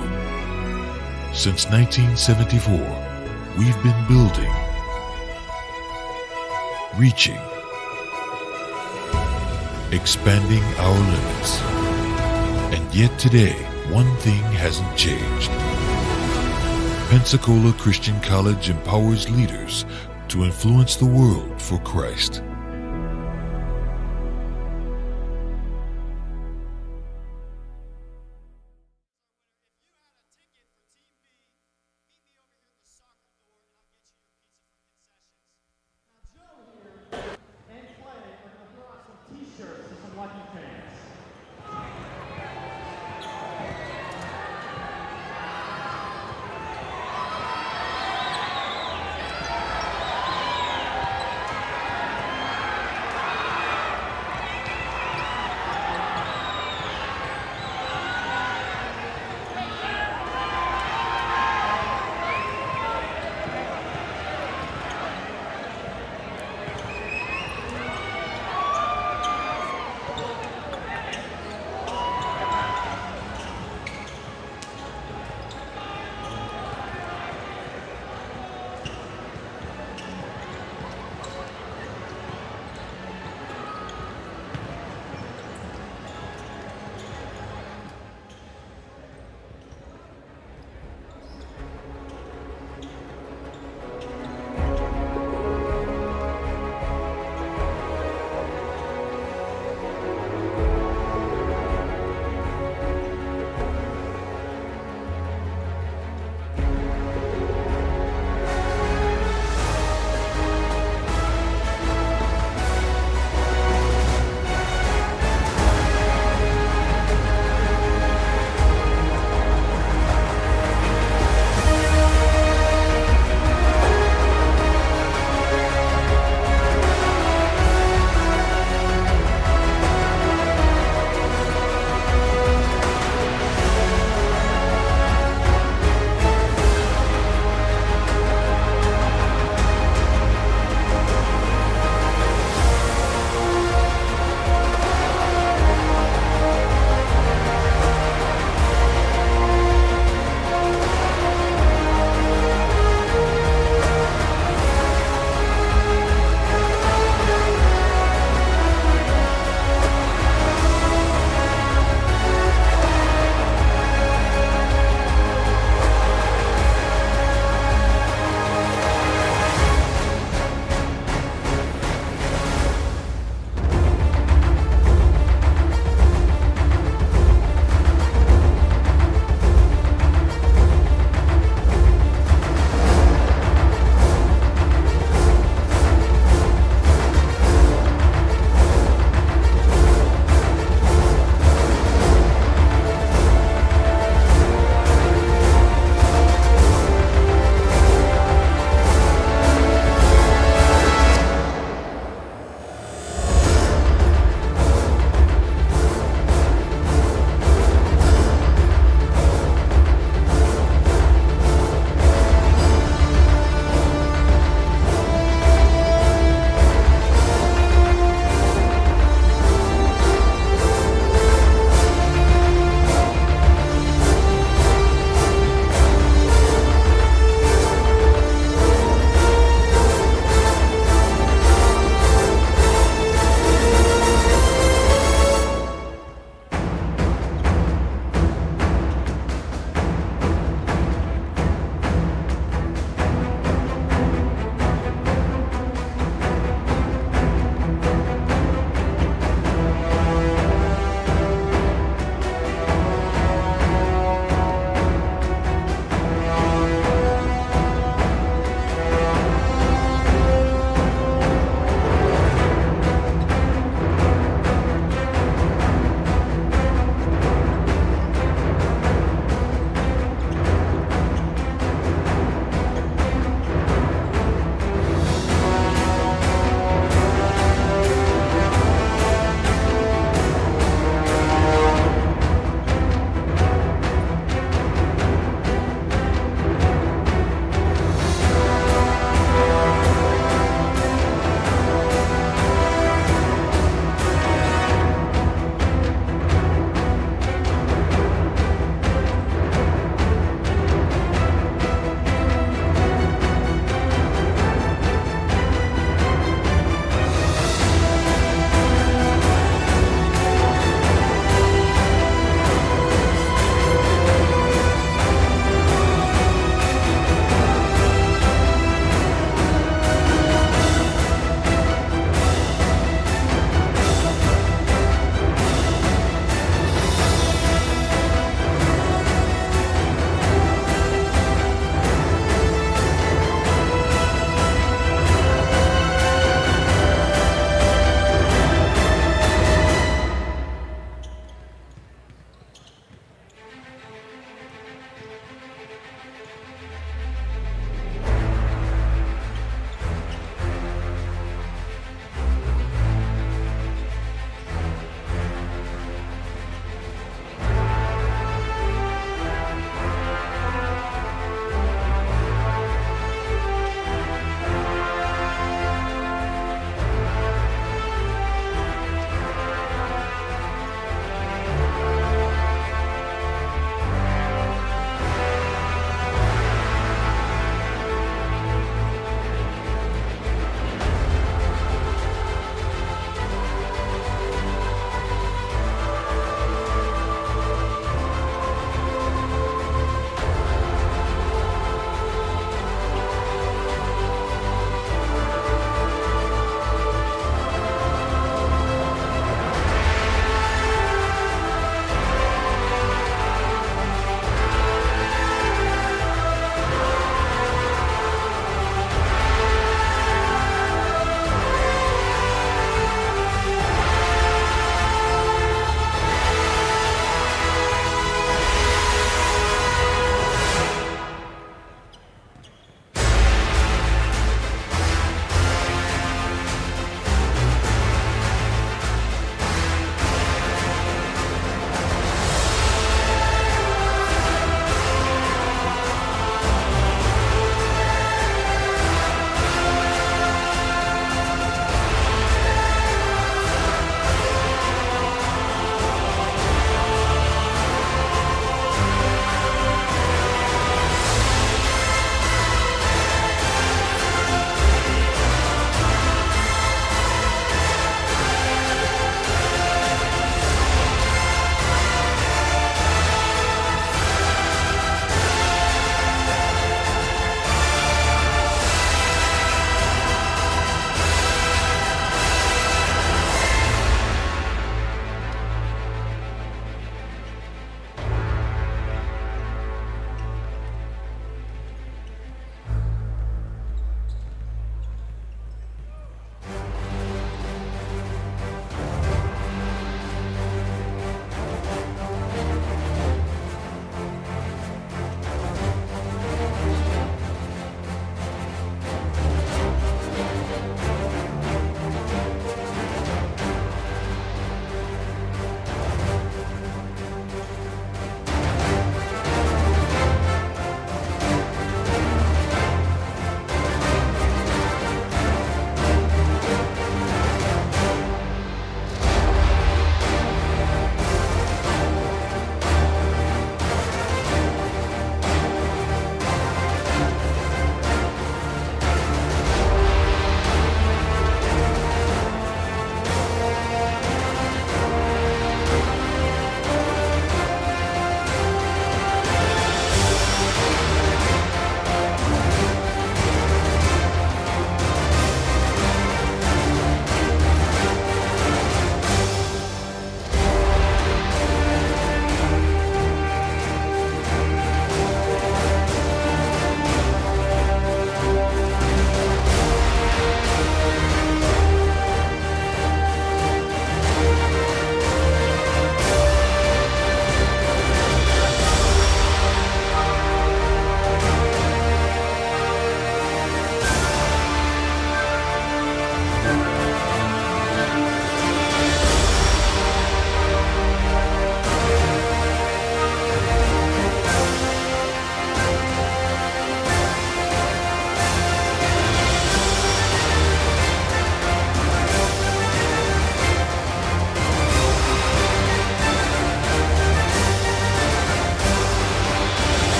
Since 1974, we've been building, reaching, expanding our limits. And yet today, one thing hasn't changed. Pensacola Christian College empowers leaders to influence the world for Christ. T-shirts to some lucky fans.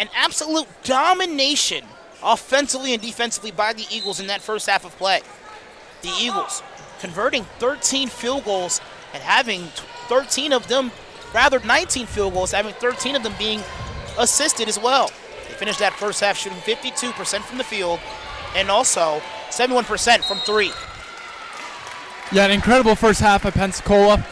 An absolute domination offensively and defensively by the Eagles in that first half of play. The Eagles converting 13 field goals and having 19 field goals, having 13 of them being assisted as well. They finished that first half shooting 52% from the field and also 71% from three. Yeah, an incredible first half by Pensacola.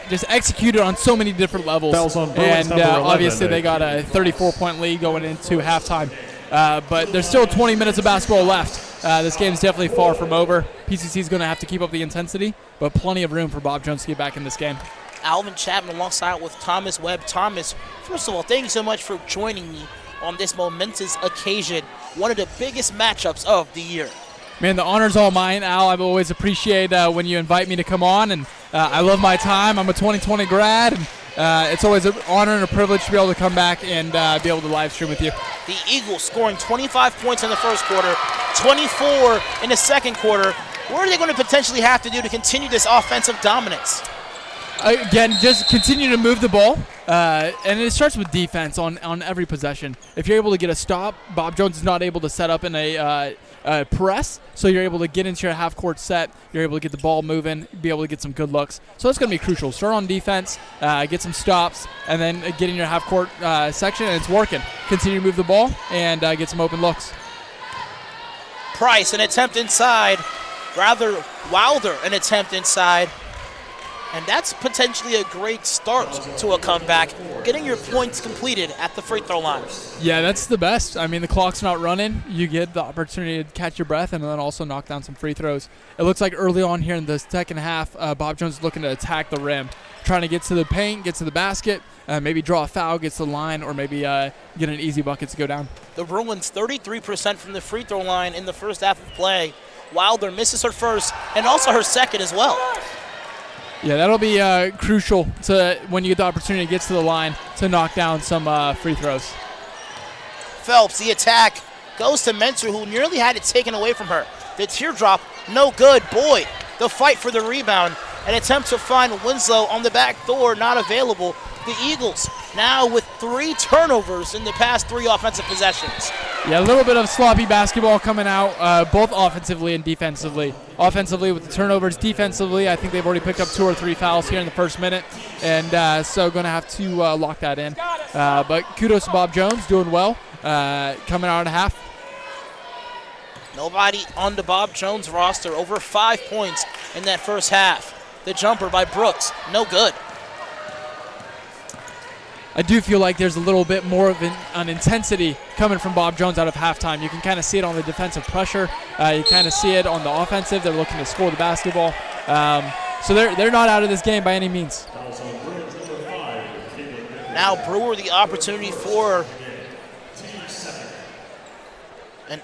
Just executed on so many different levels. Fouls on Bruins And number 11, obviously they got a 34-point lead going into halftime. But there's still 20 minutes of basketball left. This game is definitely far from over. PCC is going to have to keep up the intensity, but plenty of room for Bob Jones to get back in this game. Alvin Chapman alongside with Thomas Webb. Thomas, first of all, thank you so much for joining me on this momentous occasion, one of the biggest matchups of the year. Man, the honor's all mine, Al. I always appreciate when you invite me to come on, and I love my time. I'm a 2020 grad, and it's always an honor and a privilege to be able to come back and be able to live stream with you. The Eagles scoring 25 points in the first quarter, 24 in the second quarter. What are they going to potentially have to do to continue this offensive dominance? Again, just continue to move the ball, and it starts with defense on every possession. If you're able to get a stop, Bob Jones is not able to set up in a press, so you're able to get into your half-court set, you're able to get the ball moving, be able to get some good looks. So that's going to be crucial. Start on defense, get some stops, and then get in your half-court section, and it's working. Continue to move the ball and get some open looks. Price, an attempt inside. Rather, Wilder, an attempt inside. And that's potentially a great start to a comeback, getting your points completed at the free throw line. Yeah, that's the best. I mean, the clock's not running. You get the opportunity to catch your breath and then also knock down some free throws. It looks like early on here in the second half, Bob Jones is looking to attack the rim, trying to get to the paint, get to the basket, maybe draw a foul, get to the line, or maybe get an easy bucket to go down. The Bruins 33% from the free throw line in the first half of play. Wilder misses her first and also her second as well. Yeah, that'll be crucial to when you get the opportunity to get to the line to knock down some free throws. Phelps, the attack, goes to Mentor, who nearly had it taken away from her. The teardrop, no good. Boyd, the fight for the rebound. An attempt to find Winslow on the back door, not available. The Eagles now with 3 turnovers in the past 3 offensive possessions. Yeah, a little bit of sloppy basketball coming out, both offensively and defensively. Offensively with the turnovers, defensively, I think they've already picked up 2 or 3 fouls here in the first minute, and so going to have to lock that in. But kudos to Bob Jones, doing well, coming out of half. Nobody on the Bob Jones roster over 5 points in that first half. The jumper by Brooks, no good. I do feel like there's a little bit more of an intensity coming from Bob Jones out of halftime. You can kind of see it on the defensive pressure. You kind of see it on the offensive. They're looking to score the basketball. So they're not out of this game by any means. Now Brewer the opportunity for an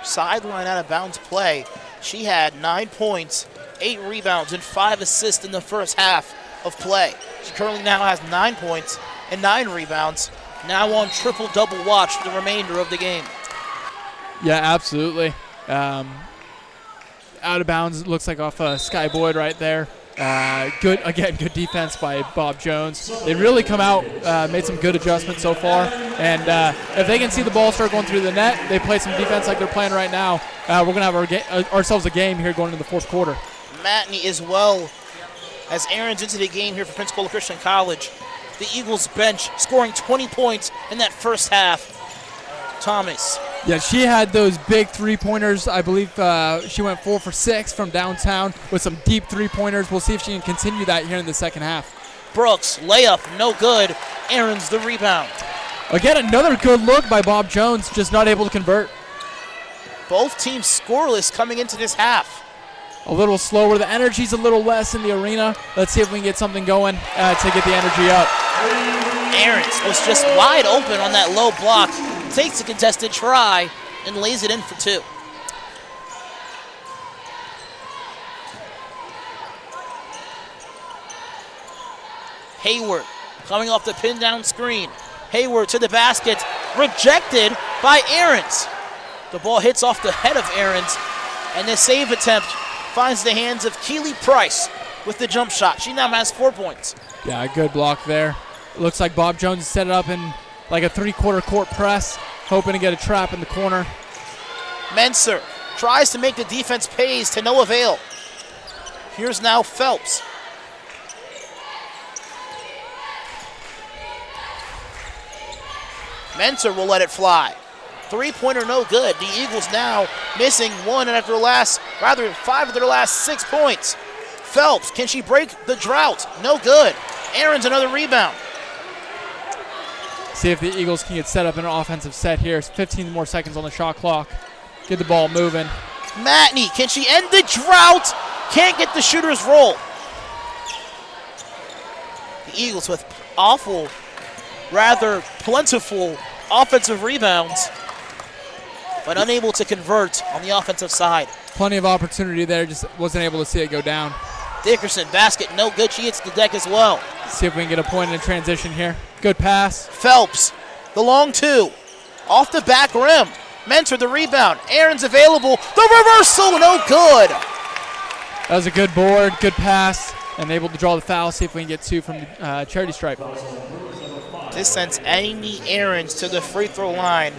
sideline out of bounds play. She had 9 points, 8 rebounds, and 5 assists in the first half of play. She currently now has 9 points and 9 rebounds, now on triple-double watch for the remainder of the game. Yeah, absolutely. Out of bounds, looks like off Sky Boyd right there. Good defense by Bob Jones. They really come out, made some good adjustments so far, and if they can see the ball start going through the net, they play some defense like they're playing right now, we're going to have ourselves a game here going into the fourth quarter. Matney as well as Aaron's into the game here for Pensacola Christian College. The Eagles bench scoring 20 points in that first half. Thomas. Yeah, she had those big three-pointers. I believe she went 4 for 6 from downtown with some deep three-pointers. We'll see if she can continue that here in the second half. Brooks, layup, no good. Aaron's the rebound. Again, another good look by Bob Jones, just not able to convert. Both teams scoreless coming into this half. A little slower. The energy's a little less in the arena. Let's see if we can get something going to get the energy up. Aarons was just wide open on that low block. Takes a contested try and lays it in for 2. Hayward coming off the pin down screen. Hayward to the basket. Rejected by Aarons. The ball hits off the head of Aarons, and the save attempt finds the hands of Keely Price with the jump shot. She now has 4 points. Yeah, good block there. Looks like Bob Jones set it up in like a three-quarter court press, hoping to get a trap in the corner. Menser tries to make the defense pays to no avail. Here's now Phelps. Menser will let it fly. Three-pointer no good. The Eagles now missing 5 of their last 6 points. Phelps, can she break the drought? No good. Aaron's another rebound. See if the Eagles can get set up in an offensive set here. 15 more seconds on the shot clock. Get the ball moving. Matney, can she end the drought? Can't get the shooter's roll. The Eagles with rather plentiful offensive rebounds, but unable to convert on the offensive side. Plenty of opportunity there, just wasn't able to see it go down. Dickerson, basket no good. She hits the deck as well. See if we can get a point in transition here. Good pass. Phelps, the long 2, off the back rim. Mentor the rebound. Aaron's available. The reversal, no good. That was a good board, good pass, and able to draw the foul. See if we can get 2 from the charity stripe. This sends Amy Aarons to the free throw line.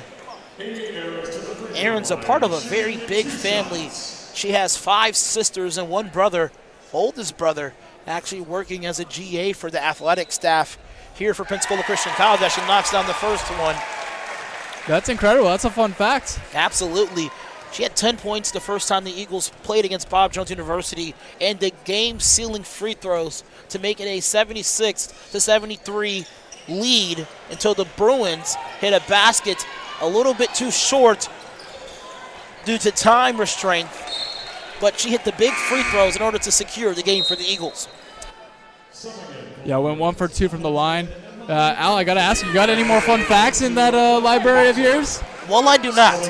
Aaron's a part of a very big family. She has 5 sisters and 1 brother, oldest brother, actually working as a GA for the athletic staff here for Pensacola Christian College as she knocks down the first one. That's incredible. That's a fun fact. Absolutely. She had 10 points the first time the Eagles played against Bob Jones University, and the game-sealing free throws to make it a 76-73 lead until the Bruins hit a basket a little bit too short due to time restraint, but she hit the big free throws in order to secure the game for the Eagles. Yeah, went 1 for 2 from the line. Al, I got to ask you got any more fun facts in that library of yours? Well, I do not. I do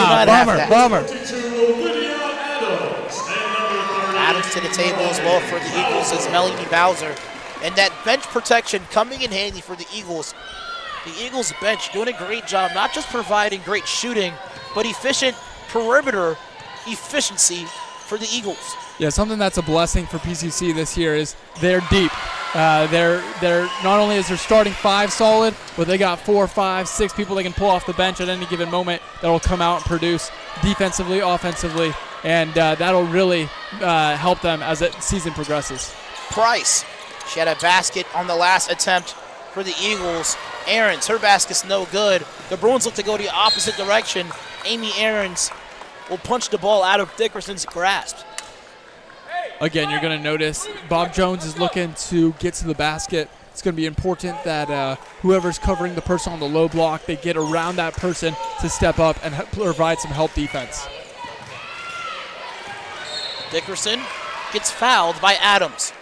not have that. Bummer. Adams to the table as well for the Eagles is Melanie Bowser. And that bench protection coming in handy for the Eagles. The Eagles bench doing a great job, not just providing great shooting, but efficient perimeter efficiency for the Eagles. Yeah, something that's a blessing for PCC this year is they're deep. They're not only is their starting 5 solid, but they got 4, 5, 6 people they can pull off the bench at any given moment that will come out and produce defensively, offensively, and that'll really help them as the season progresses. Price, she had a basket on the last attempt for the Eagles. Aarons, her basket's no good. The Bruins look to go the opposite direction. Amy Aarons will punch the ball out of Dickerson's grasp. Again, you're going to notice Bob Jones is looking to get to the basket. It's going to be important that whoever's covering the person on the low block, they get around that person to step up and provide some help defense. Dickerson gets fouled by Adams.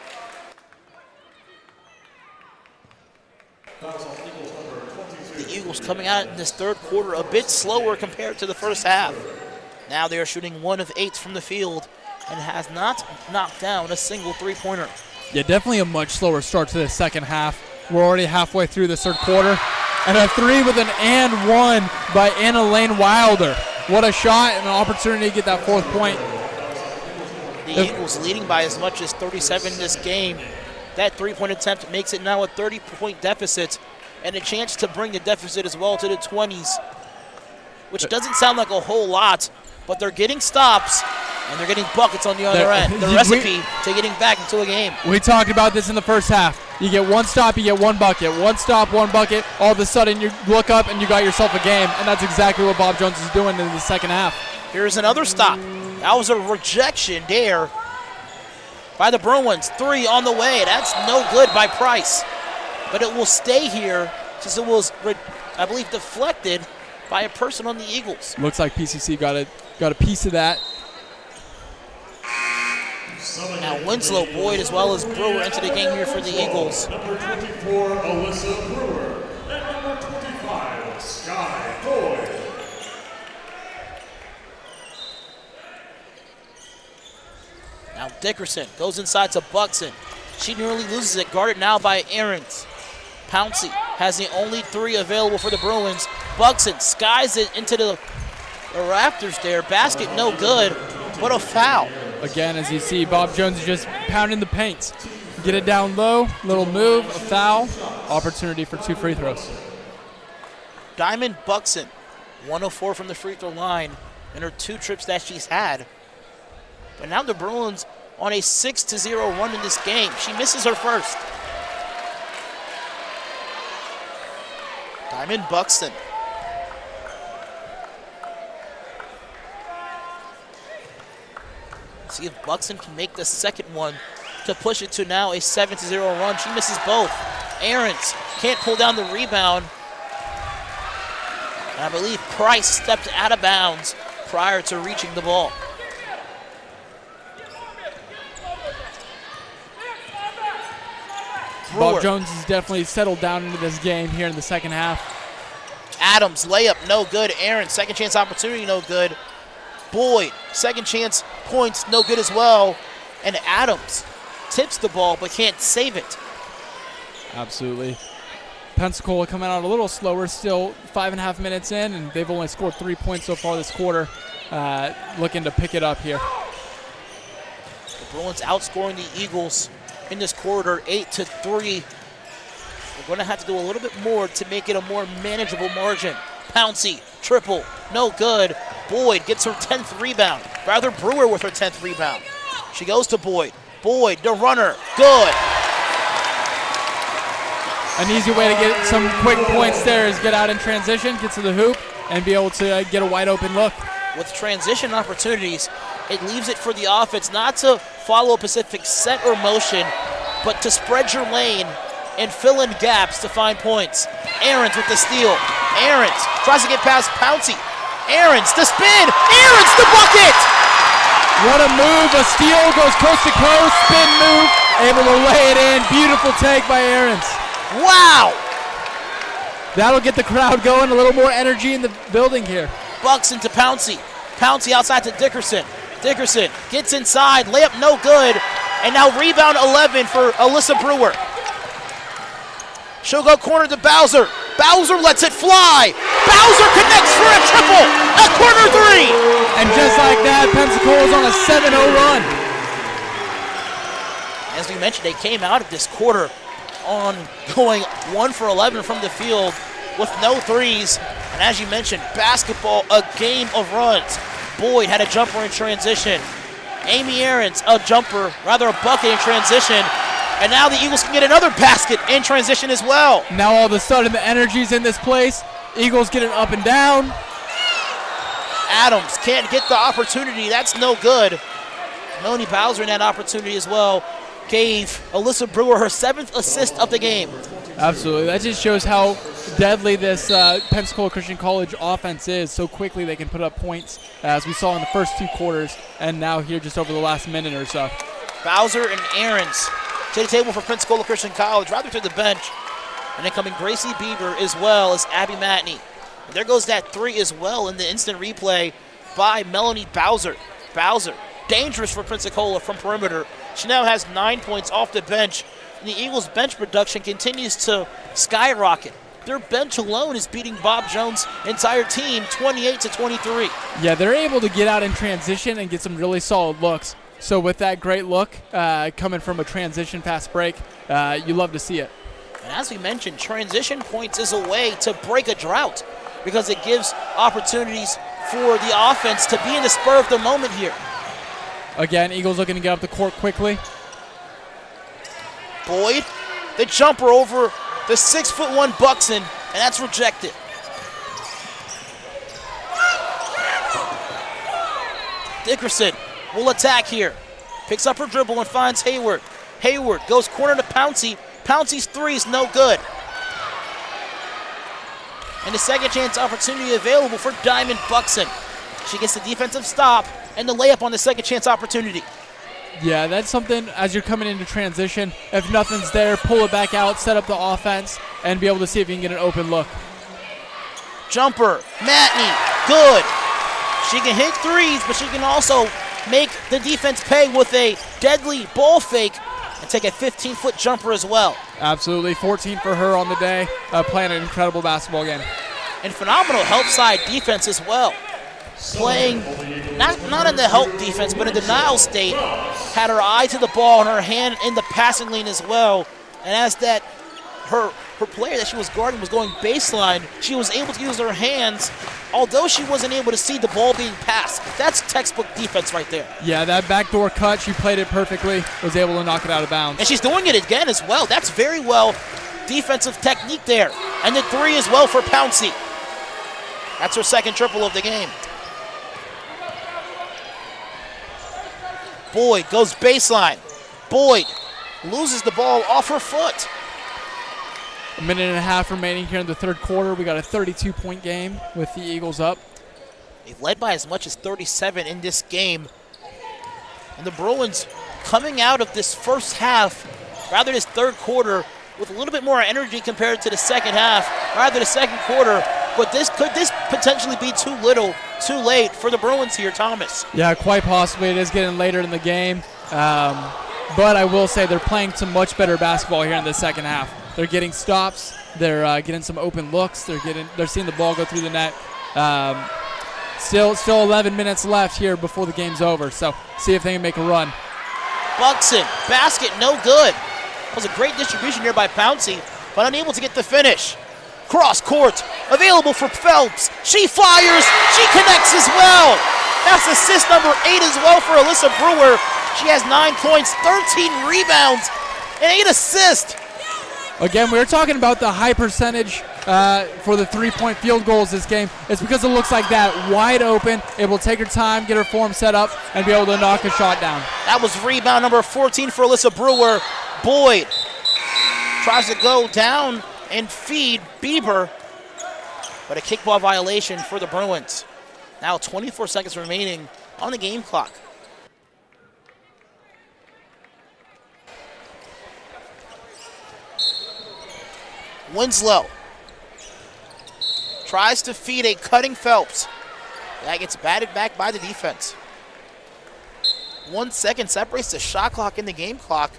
The Eagles coming out in this third quarter a bit slower compared to the first half. Now they are shooting 1 of 8 from the field and has not knocked down a single three-pointer. Yeah, definitely a much slower start to the second half. We're already halfway through the third quarter. And a 3 with an and 1 by Anna Lane Wilder. What a shot and an opportunity to get that 4th point. The Eagles leading by as much as 37 in this game. That 3-point attempt makes it now a 30-point deficit and a chance to bring the deficit as well to the 20s, which doesn't sound like a whole lot, but they're getting stops and they're getting buckets on the other end. The recipe to getting back into a game. We talked about this in the first half. You get 1 stop, you get 1 bucket. 1 stop, 1 bucket. All of a sudden, you look up and you got yourself a game, and that's exactly what Bob Jones is doing in the second half. Here's another stop. That was a rejection there by the Bruins. 3 on the way. That's no good by Price. But it will stay here since it was, I believe, deflected by a person on the Eagles. Looks like PCC got a piece of that. Now Winslow, Boyd, as well as Brewer into the game here for the Eagles. Number 24, Alyssa Brewer. And number 25, Sky Boyd. Now Dickerson goes inside to Buxton. She nearly loses it, guarded now by Aarons. Pouncey has the only 3 available for the Bruins. Buxton skies it into the rafters there. Basket no good, but a foul. Again, as you see, Bob Jones is just pounding the paint. Get it down low, little move, a foul, opportunity for 2 free throws. Diamond Buxton, 104 from the free throw line in her 2 trips that she's had. But now the Bruins on a 6-0 run in this game. She misses her first. Diamond Buxton. See if Buxton can make the second one to push it to now a 7-0 run. She misses both. Ahrens can't pull down the rebound. And I believe Price stepped out of bounds prior to reaching the ball. Bob Jones has definitely settled down into this game here in the second half. Adams, layup, no good. Aaron, second chance opportunity, no good. Boyd, second chance points, no good as well. And Adams tips the ball but can't save it. Absolutely. Pensacola coming out a little slower, still 5.5 minutes in, and they've only scored 3 points so far this quarter. Looking to pick it up here. The Bruins outscoring the Eagles in this quarter 8-3. We're going to have to do a little bit more to make it a more manageable margin. Pouncey, triple, no good. Boyd gets her 10th rebound. Rather Brewer with her 10th rebound. She goes to Boyd. Boyd, the runner, good. An easy way to get some quick points there is get out in transition, get to the hoop, and be able to get a wide open look. With transition opportunities, it leaves it for the offense not to follow a specific set or motion, but to spread your lane and fill in gaps to find points. Ahrens with the steal. Ahrens tries to get past Pouncey. Ahrens, the spin. Ahrens, the bucket! What a move. A steal, goes coast to coast, spin move, able to lay it in. Beautiful take by Ahrens. Wow! That'll get the crowd going, a little more energy in the building here. Buxton to Pouncey. Pouncey outside to Dickerson. Dickerson gets inside, layup no good, and now rebound 11 for Alyssa Brewer. She'll go corner to Bowser. Bowser lets it fly. Bowser connects for a triple, a corner three. And just like that, Pensacola's on a 7-0 run. As we mentioned, they came out of this quarter on going 1 for 11 from the field with no threes. And as you mentioned, basketball, a game of runs. Boyd had a jumper in transition. Amy Ahrens, a bucket in transition. And now the Eagles can get another basket in transition as well. Now all of a sudden the energy's in this place. Eagles get it up and down. Adams can't get the opportunity. That's no good. Melanie Bowser in that opportunity as well gave Alyssa Brewer her 7th assist of the game. Absolutely. That just shows how deadly this Pensacola Christian College offense is. So quickly they can put up points, as we saw in the first 2 quarters, and now here just over the last minute or so. Bowser and Ahrens to the table for Pensacola Christian College, rather to the bench. And then coming Gracie Bieber as well as Abby Matney. And there goes that 3 as well in the instant replay by Melanie Bowser. Bowser, dangerous for Pensacola from perimeter. She now has 9 points off the bench. And the Eagles' bench production continues to skyrocket. Their bench alone is beating Bob Jones' entire team 28-23. Yeah, they're able to get out in transition and get some really solid looks. So with that great look coming from a transition fast break, you love to see it. And as we mentioned, transition points is a way to break a drought because it gives opportunities for the offense to be in the spur of the moment here. Again, Eagles looking to get up the court quickly. Boyd, the jumper over the 6'1" Buxton, and that's rejected. Dickerson will attack here. Picks up her dribble and finds Hayward. Hayward goes corner to Pouncey. Pouncey's 3 is no good. And the second chance opportunity available for Diamond Buxton. She gets the defensive stop and the layup on the second chance opportunity. Yeah, that's something as you're coming into transition. If nothing's there, pull it back out, set up the offense, and be able to see if you can get an open look. Jumper, Matney, good. She can hit 3s, but she can also make the defense pay with a deadly ball fake and take a 15-foot jumper as well. Absolutely, 14 for her on the day, playing an incredible basketball game. And phenomenal help side defense as well. Playing not in the help defense, but in denial state, had her eye to the ball and her hand in the passing lane as well. And as that her her player that she was guarding was going baseline. She was able to use her hands, although she wasn't able to see the ball being passed. That's textbook defense right there. Yeah, that backdoor cut, she played it perfectly, was able to knock it out of bounds. And she's doing it again as well. That's very well defensive technique there. And the three as well for Pouncey. That's her second triple of the game. Boyd goes baseline. Boyd loses the ball off her foot. A minute and a half remaining here in the third quarter. We got a 32-point game with the Eagles up. They've led by as much as 37 in this game. And the Bruins coming out of this first half, rather this third quarter, with a little bit more energy compared to the second half, rather the second quarter. But could this potentially be too little, too late for the Bruins here, Thomas? Yeah, quite possibly. It is getting later in the game. But I will say they're playing some much better basketball here in the second half. They're getting stops. They're getting some open looks. They're seeing the ball go through the net. Still 11 minutes left here before the game's over. So see if they can make a run. Buxton, basket, no good. That was a great distribution here by Pouncey, but unable to get the finish. Cross court, available for Phelps. She fires, she connects as well. That's assist number 8 as well for Alyssa Brewer. She has 9 points, 13 rebounds, and 8 assists. Again, we were talking about the high percentage for the three-point field goals this game. It's because it looks like that, wide open, able to take her time, get her form set up, and be able to knock a shot down. That was rebound number 14 for Alyssa Brewer. Boyd tries to go down and feed Bieber, but a kickball violation for the Bruins. Now 24 seconds remaining on the game clock. Winslow tries to feed a cutting Phelps. That gets batted back by the defense. 1 second separates the shot clock and the game clock.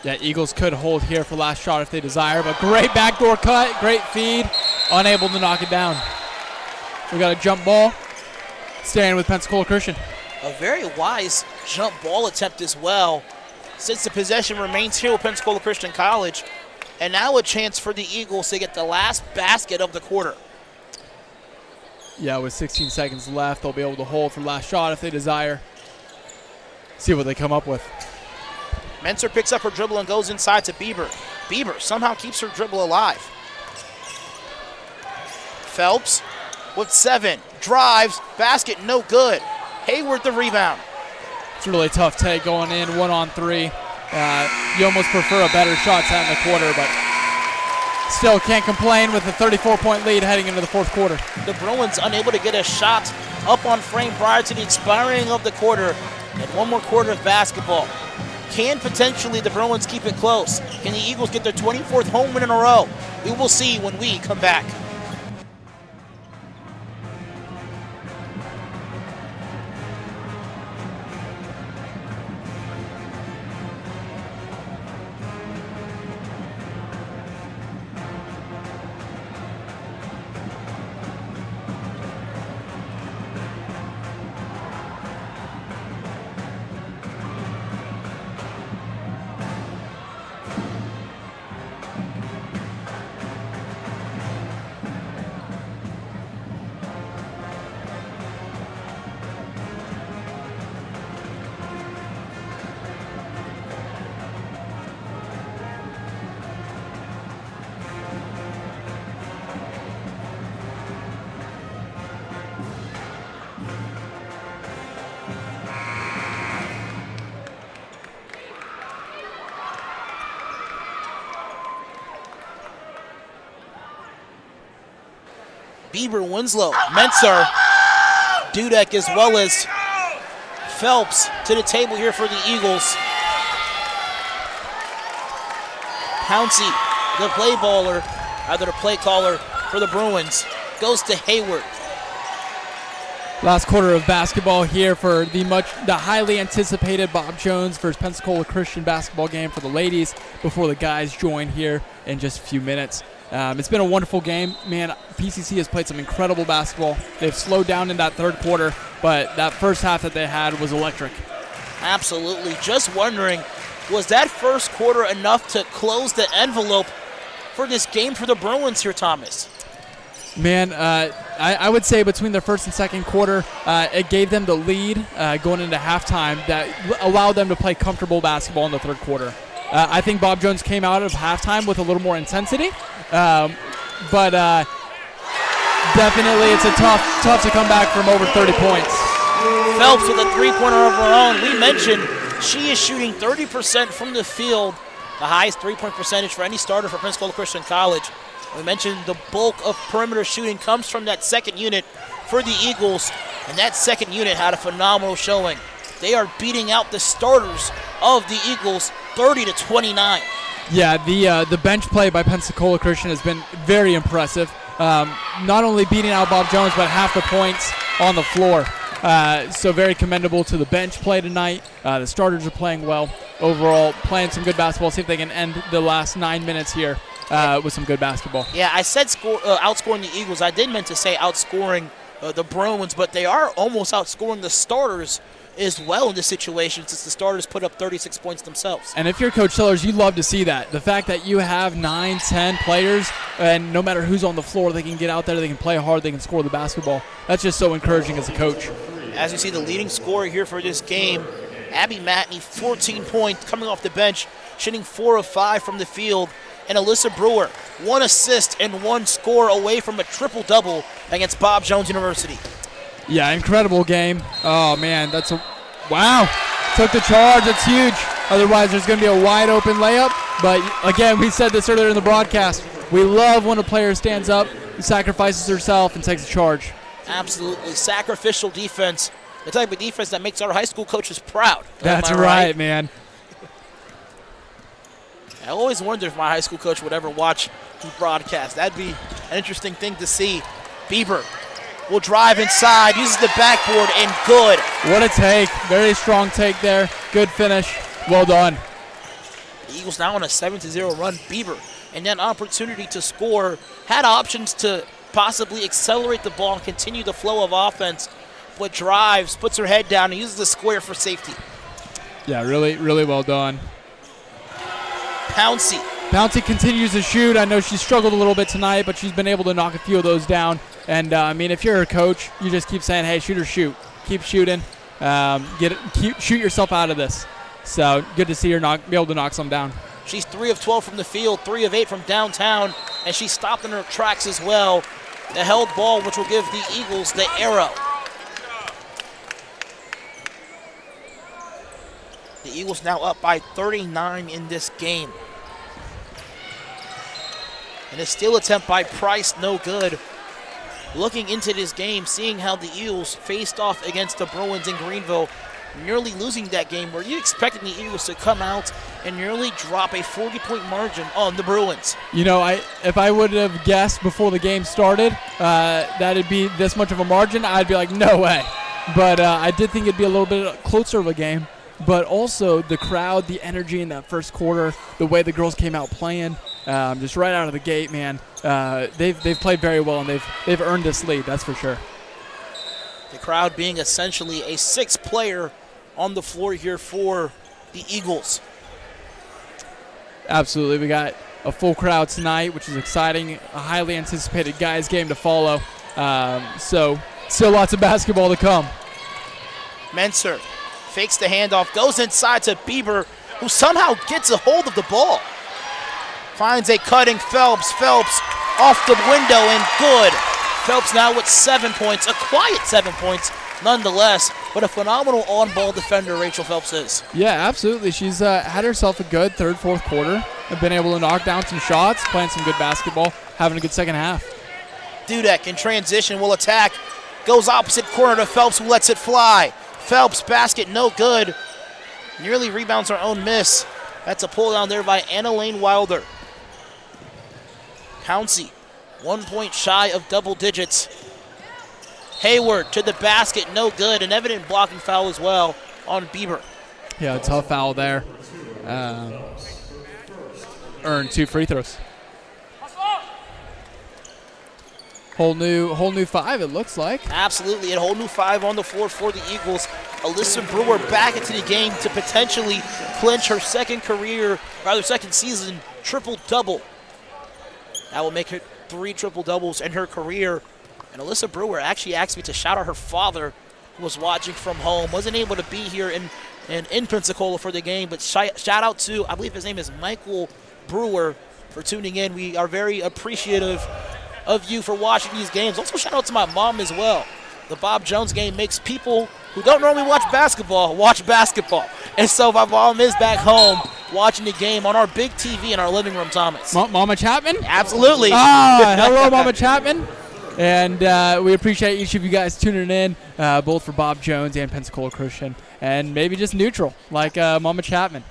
Yeah, Eagles could hold here for last shot if they desire, but great backdoor cut, great feed, unable to knock it down. We got a jump ball, staying with Pensacola Christian. A very wise jump ball attempt as well, since the possession remains here with Pensacola Christian College. And now a chance for the Eagles to get the last basket of the quarter. Yeah, with 16 seconds left, they'll be able to hold for last shot if they desire. See what they come up with. Menser picks up her dribble and goes inside to Bieber. Bieber somehow keeps her dribble alive. Phelps with 7, drives, basket no good. Hayward the rebound. It's a really tough take going in 1-on-3. You almost prefer a better shot to end the quarter, but still can't complain with a 34-point lead heading into the fourth quarter. The Bruins unable to get a shot up on frame prior to the expiring of the quarter. And one more quarter of basketball. Can potentially the Bruins keep it close? Can the Eagles get their 24th home win in a row? We will see when we come back. Bieber, Winslow, Menser, Dudek, as well as Phelps to the table here for the Eagles. Pouncey, the play caller for the Bruins, goes to Hayward. Last quarter of basketball here for the highly anticipated Bob Jones versus Pensacola Christian basketball game for the ladies before the guys join here in just a few minutes. It's been a wonderful game. Man, PCC has played some incredible basketball. They've slowed down in that third quarter, but that first half that they had was electric. Absolutely. Just wondering Was that first quarter enough to close the envelope for this game for the Bruins here, Thomas? Man, I would say between the first and second quarter, it gave them the lead going into halftime that allowed them to play comfortable basketball in the third quarter. I think Bob Jones came out of halftime with a little more intensity, but definitely it's tough to come back from over 30 points. Phelps with a three-pointer of her own. We mentioned she is shooting 30% from the field, the highest three-point percentage for any starter for Pensacola Christian College. We mentioned the bulk of perimeter shooting comes from that second unit for the Eagles, and that second unit had a phenomenal showing. They are beating out the starters of the Eagles 30-29. Yeah, the bench play by Pensacola Christian has been very impressive. Not only beating out Bob Jones, but half the points on the floor. So very commendable to the bench play tonight. The starters are playing well overall, playing some good basketball. See if they can end the last 9 minutes here with some good basketball. Yeah, I said outscoring the Eagles. I did meant to say outscoring the Bruins, but they are almost outscoring the starters as well in this situation, since the starters put up 36 points themselves. And if you're Coach Sellers, you love to see that. The fact that you have 9, 10 players, and no matter who's on the floor, they can get out there, they can play hard, they can score the basketball. That's just so encouraging as a coach. As you see, the leading scorer here for this game, Abby Matney, 14 points, coming off the bench, shooting 4 of 5 from the field. And Alyssa Brewer, 1 assist and 1 score away from a triple-double against Bob Jones University. Yeah, incredible game. Oh, man, that's a – wow. Took the charge. That's huge. Otherwise, there's going to be a wide-open layup. But, again, we said this earlier in the broadcast. We love when a player stands up, sacrifices herself, and takes a charge. Absolutely. Sacrificial defense, the type of defense that makes our high school coaches proud. That's right, man. I always wonder if my high school coach would ever watch the broadcast. That'd be an interesting thing to see. Bieber will drive inside, uses the backboard, and good. What a take. Very strong take there. Good finish. Well done. The Eagles now on a 7-0 run. Bieber, and then opportunity to score. Had options to possibly accelerate the ball and continue the flow of offense, but drives, puts her head down, and uses the square for safety. Yeah, really, really well done. Pouncey continues to shoot. I know she struggled a little bit tonight, but she's been able to knock a few of those down. And, I mean, if you're a coach, you just keep saying, hey, shoot or shoot. Keep shooting. Shoot yourself out of this. So good to see her be able to knock some down. She's 3 of 12 from the field, 3 of 8 from downtown, and she stopped in her tracks as well. The held ball, which will give the Eagles the arrow. The Eagles now up by 39 in this game. And a steal attempt by Price, no good. Looking into this game, seeing how the Eagles faced off against the Bruins in Greenville, nearly losing that game. Were you expecting the Eagles to come out and nearly drop a 40-point margin on the Bruins? You know, if I would have guessed before the game started that it'd be this much of a margin, I'd be like, no way. But I did think it'd be a little bit closer of a game. But also the crowd, the energy in that first quarter, the way the girls came out playing, just right out of the gate, man. They've played very well, and they've earned this lead, that's for sure. The crowd being essentially a 6th player on the floor here for the Eagles. Absolutely. We got a full crowd tonight, which is exciting. A highly anticipated guys game to follow. So still lots of basketball to come. Menser fakes the handoff, goes inside to Bieber, who somehow gets a hold of the ball. Finds a cutting Phelps. Phelps off the window and good. Phelps now with 7 points, a quiet 7 points nonetheless, but a phenomenal on-ball defender Rachel Phelps is. Yeah, absolutely. She's had herself a good third, fourth quarter. Have been able to knock down some shots, playing some good basketball, having a good second half. Dudek in transition will attack. Goes opposite corner to Phelps, who lets it fly. Phelps, basket no good. Nearly rebounds her own miss. That's a pull down there by Anna Lane Wilder. Pouncey, 1 point shy of double digits. Hayward to the basket, no good. An evident blocking foul as well on Bieber. Yeah, a tough foul there. Earned 2 free throws. Whole new 5, it looks like. Absolutely, a whole new 5 on the floor for the Eagles. Alyssa Brewer back into the game to potentially clinch her second season triple-double. That will make her 3 triple-doubles in her career. And Alyssa Brewer actually asked me to shout out her father, who was watching from home. Wasn't able to be here in Pensacola for the game, but shout out to, I believe his name is Michael Brewer, for tuning in. We are very appreciative of you for watching these games. Also shout out to my mom as well. The Bob Jones game makes people who don't normally watch basketball watch basketball. And so my mom is back home watching the game on our big TV in our living room, Thomas. Mama Chapman? Absolutely. Hello, Mama Chapman. And we appreciate each of you guys tuning in, both for Bob Jones and Pensacola Christian, and maybe just neutral, like Mama Chapman.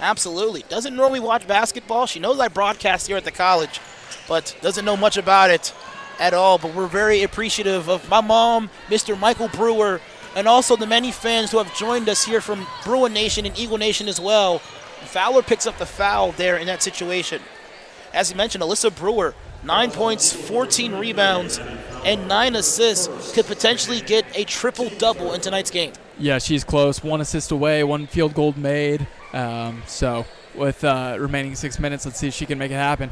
Absolutely. Doesn't normally watch basketball. She knows I broadcast here at the college, but doesn't know much about it at all. But we're very appreciative of my mom, Mr. Michael Brewer, and also the many fans who have joined us here from Bruin Nation and Eagle Nation as well. Fowler picks up the foul there in that situation. As you mentioned, Alyssa Brewer, 9 points, 14 rebounds, and 9 assists, could potentially get a triple-double in tonight's game. Yeah, she's close. 1 assist away, 1 field goal made. So with remaining 6 minutes, let's see if she can make it happen.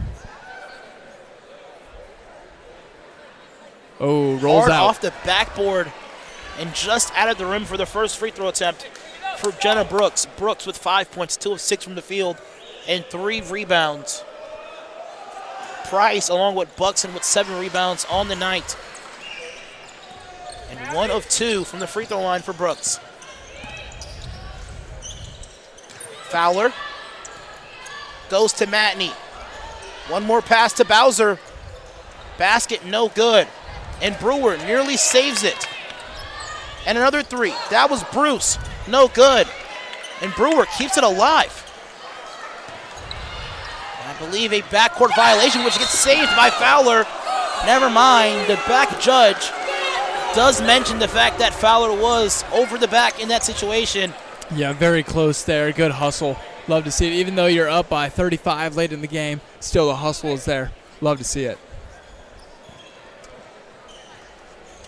Oh, rolls Hard out. off the backboard and just out of the rim for the first free throw attempt for Jenna Brooks. Brooks with 5 points, 2 of 6 from the field, and 3 rebounds. Price, along with Buxton, with 7 rebounds on the night. And 1 of 2 from the free throw line for Brooks. Fowler goes to Matney. 1 more pass to Bowser. Basket no good. And Brewer nearly saves it. And another 3. That was Bruce. No good. And Brewer keeps it alive. I believe a backcourt violation, which gets saved by Fowler. Never mind. The back judge does mention the fact that Fowler was over the back in that situation. Yeah, very close there. Good hustle. Love to see it. Even though you're up by 35 late in the game, still the hustle is there. Love to see it.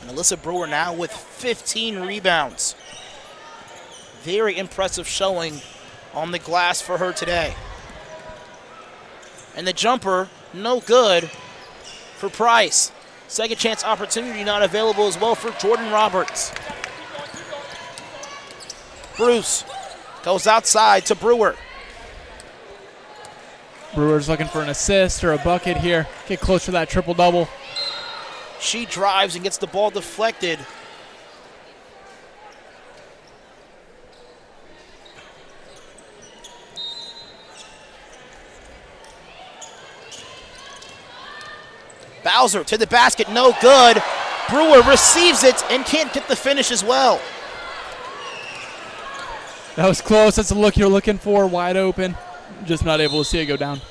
And Alyssa Brewer now with 15 rebounds. Very impressive showing on the glass for her today. And the jumper, no good for Price. Second chance opportunity not available as well for Jordan Roberts. Bruce goes outside to Brewer. Brewer's looking for an assist or a bucket here. Get close to that triple-double. She drives and gets the ball deflected. Bowser to the basket, no good. Brewer receives it and can't get the finish as well. That was close. That's the look you're looking for, wide open. Just not able to see it go down.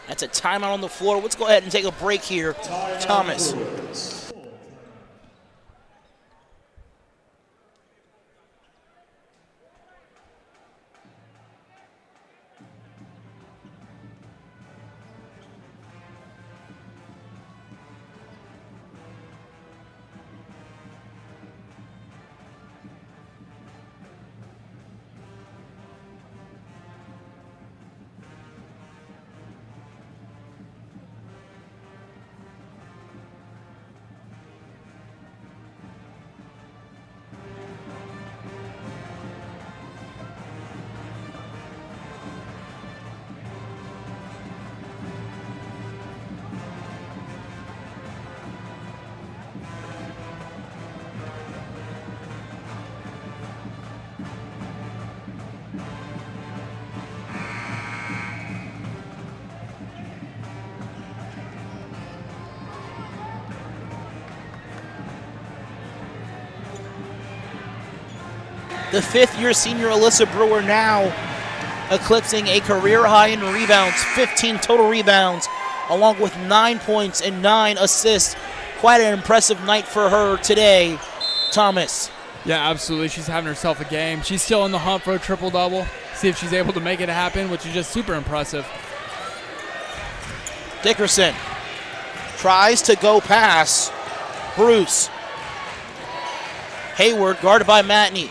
That's a timeout on the floor. Let's go ahead and take a break here, Thomas. The fifth-year senior Alyssa Brewer now eclipsing a career high in rebounds, 15 total rebounds, along with 9 points and 9 assists. Quite an impressive night for her today, Thomas. Yeah, absolutely. She's having herself a game. She's still in the hunt for a triple-double. See if she's able to make it happen, which is just super impressive. Dickerson tries to go past Bruce. Hayward guarded by Matney.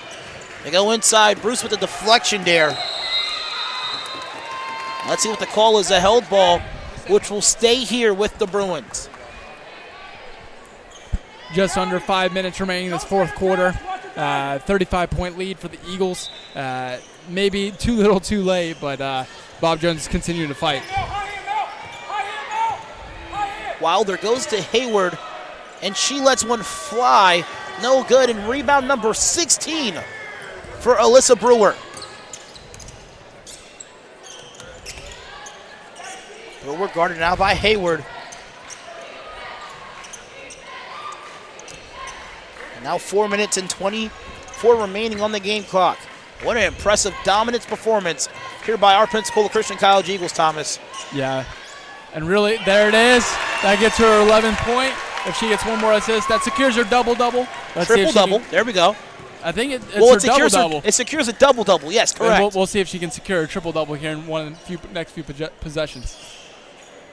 They go inside. Bruce with the deflection there. Let's see what the call is. A held ball, which will stay here with the Bruins. Just under 5 minutes remaining in this fourth quarter. 35-point lead for the Eagles. Maybe too little too late, but Bob Jones continuing to fight. Wilder goes to Hayward, and she lets one fly. No good, and rebound number 16 for Alyssa Brewer. Brewer guarded now by Hayward. And now 4 minutes and 24 remaining on the game clock. What an impressive dominance performance here by our Pensacola Christian College Eagles, Thomas. Yeah, and really, there it is. That gets her 11 point. If she gets one more assist, that secures her double-double. Triple-double. There we go. I think it's her double-double. It secures a double-double. Yes, correct. We'll see if she can secure a triple-double here in one of the next few possessions.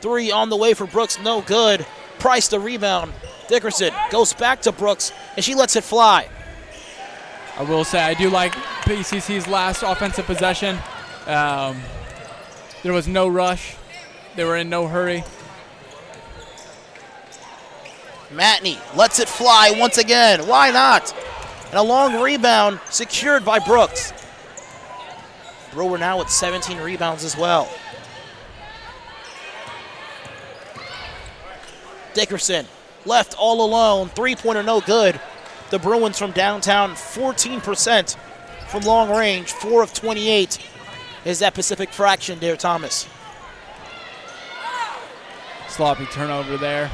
3 on the way for Brooks. No good. Price the rebound. Dickerson goes back to Brooks, and she lets it fly. I will say I do like PCC's last offensive possession. There was no rush. They were in no hurry. Matney lets it fly once again. Why not? And a long rebound secured by Brooks. Brewer now with 17 rebounds as well. Dickerson left all alone. Three-pointer no good. The Bruins from downtown, 14% from long range. 4 of 28 is that Pacific fraction there, Thomas. Sloppy turnover there.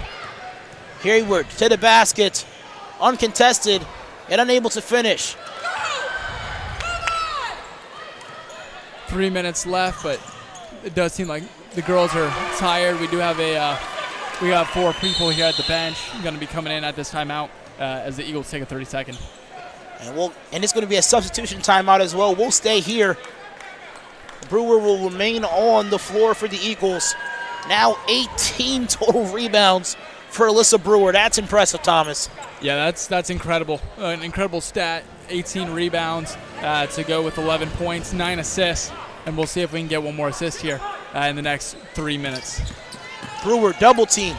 Hayward to the basket, uncontested and unable to finish. 3 minutes left, but it does seem like the girls are tired. We do have we got 4 people here at the bench going to be coming in at this timeout as the Eagles take a 30-second. And it's going to be a substitution timeout as well. We'll stay here. Brewer will remain on the floor for the Eagles. Now 18 total rebounds for Alyssa Brewer. That's impressive, Thomas. Yeah, that's incredible. An incredible stat. 18 rebounds to go with 11 points, 9 assists, and we'll see if we can get one more assist here in the next 3 minutes. Brewer double team,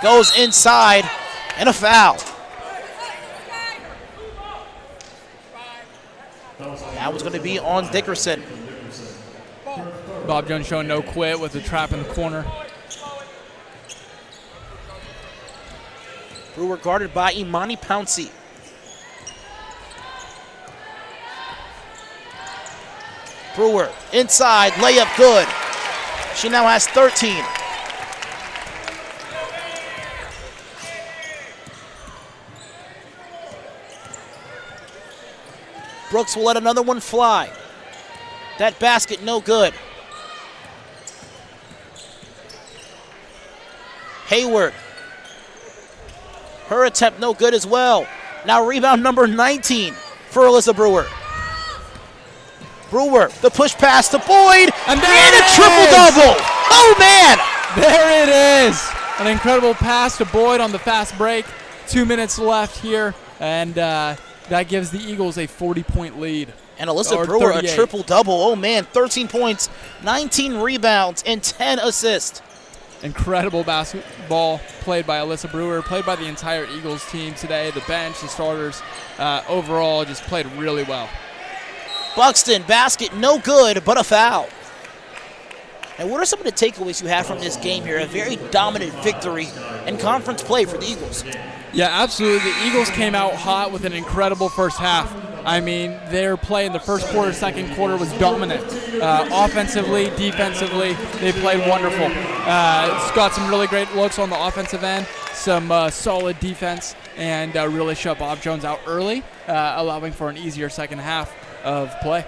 goes inside, and a foul. That was going to be on Dickerson. Bob Jones showing no quit with the trap in the corner. Brewer guarded by Imani Pouncey. Brewer inside, layup good. She now has 13. Brooks will let another one fly. That basket no good. Hayward. Her attempt no good as well. Now rebound number 19 for Alyssa Brewer. Brewer, the push pass to Boyd, and a triple-double. Oh, man. There it is. An incredible pass to Boyd on the fast break. 2 minutes left here, and that gives the Eagles a 40-point lead. And Alyssa Brewer, 38. A triple-double. Oh, man, 13 points, 19 rebounds, and 10 assists. Incredible basketball played by Alyssa Brewer, played by the entire Eagles team today, the bench, the starters. Overall, just played really well. Buxton, basket no good, but a foul. And what are some of the takeaways you have from this game here? A very dominant victory and conference play for the Eagles. Yeah, absolutely. The Eagles came out hot with an incredible first half. I mean, their play in the first quarter, second quarter was dominant. Offensively, defensively, they played wonderful. It's got some really great looks on the offensive end, some solid defense, and really shut Bob Jones out early, allowing for an easier second half of play.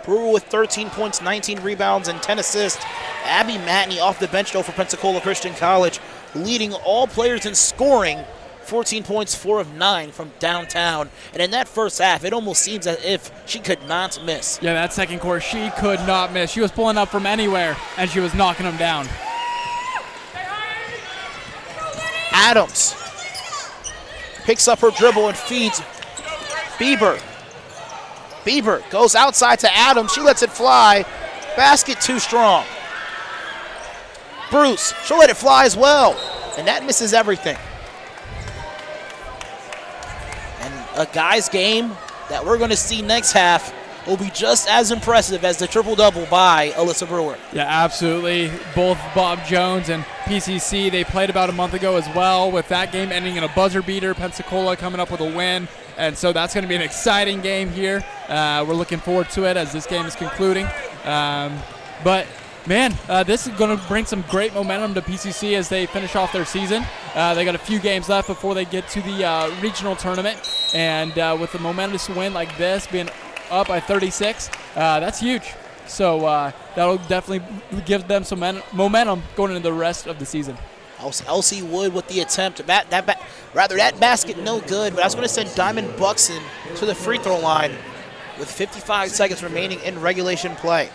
Brewer with 13 points, 19 rebounds, and 10 assists. Abby Matney off the bench, though, for Pensacola Christian College, leading all players in scoring. 14 points, 4 of 9 from downtown. And in that first half, it almost seems as if she could not miss. Yeah, that second quarter, she could not miss. She was pulling up from anywhere, and she was knocking them down. Adams picks up her dribble and feeds Bieber. Bieber goes outside to Adams. She lets it fly. Basket too strong. Bruce, she'll let it fly as well. And that misses everything. And a guy's game that we're going to see next half will be just as impressive as the triple-double by Alyssa Brewer. Yeah, absolutely. Both Bob Jones and PCC, they played about a month ago as well, with that game ending in a buzzer beater. Pensacola coming up with a win. And so that's going to be an exciting game here. We're looking forward to it as this game is concluding. But, man, this is going to bring some great momentum to PCC as they finish off their season. They got a few games left before they get to the regional tournament. And with a momentous win like this, being up by 36, that's huge. So that'll definitely give them some momentum going into the rest of the season. Elsie Wood with the attempt. That basket no good, but I was going to send Diamond Buxton to the free throw line with 55 seconds remaining in regulation play.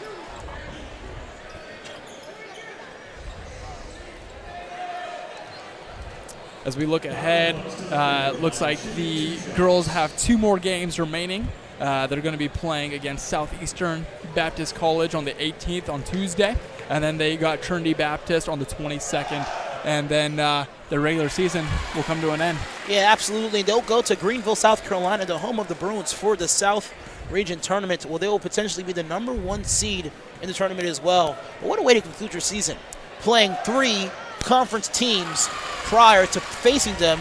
As we look ahead, looks like the girls have 2 more games remaining. They're going to be playing against Southeastern Baptist College on the 18th on Tuesday, and then they got Trinity Baptist on the 22nd, and then the regular season will come to an end. Yeah, absolutely. They'll go to Greenville, South Carolina, the home of the Bruins, for the South Region Tournament. Well, they will potentially be the #1 seed in the tournament as well. But what a way to conclude your season, playing 3 conference teams prior to facing them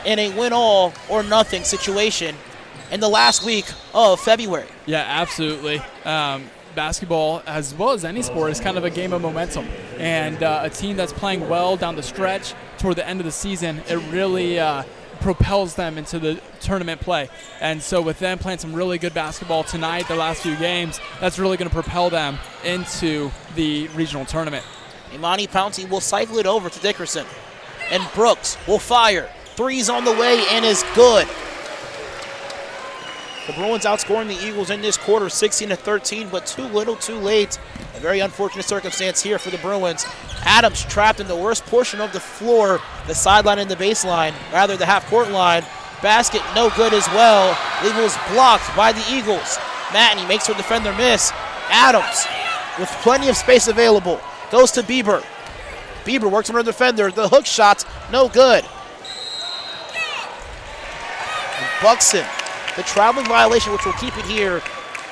in a win-all-or-nothing situation in the last week of February. Yeah, absolutely. Basketball, as well as any sport, is kind of a game of momentum. And a team that's playing well down the stretch toward the end of the season, it really propels them into the tournament play. And so with them playing some really good basketball tonight, the last few games, that's really going to propel them into the regional tournament. Imani Pouncey will cycle it over to Dickerson. And Brooks will fire. 3's on the way and is good. The Bruins outscoring the Eagles in this quarter 16-13, but too little too late. A very unfortunate circumstance here for the Bruins. Adams trapped in the worst portion of the floor, the sideline and the baseline, rather the half-court line. Basket no good as well. Eagles blocked by the Eagles. Matney makes her defender miss. Adams, with plenty of space available, goes to Bieber. Bieber works on her defender. The hook shot, no good. And Buxton, the traveling violation, which will keep it here,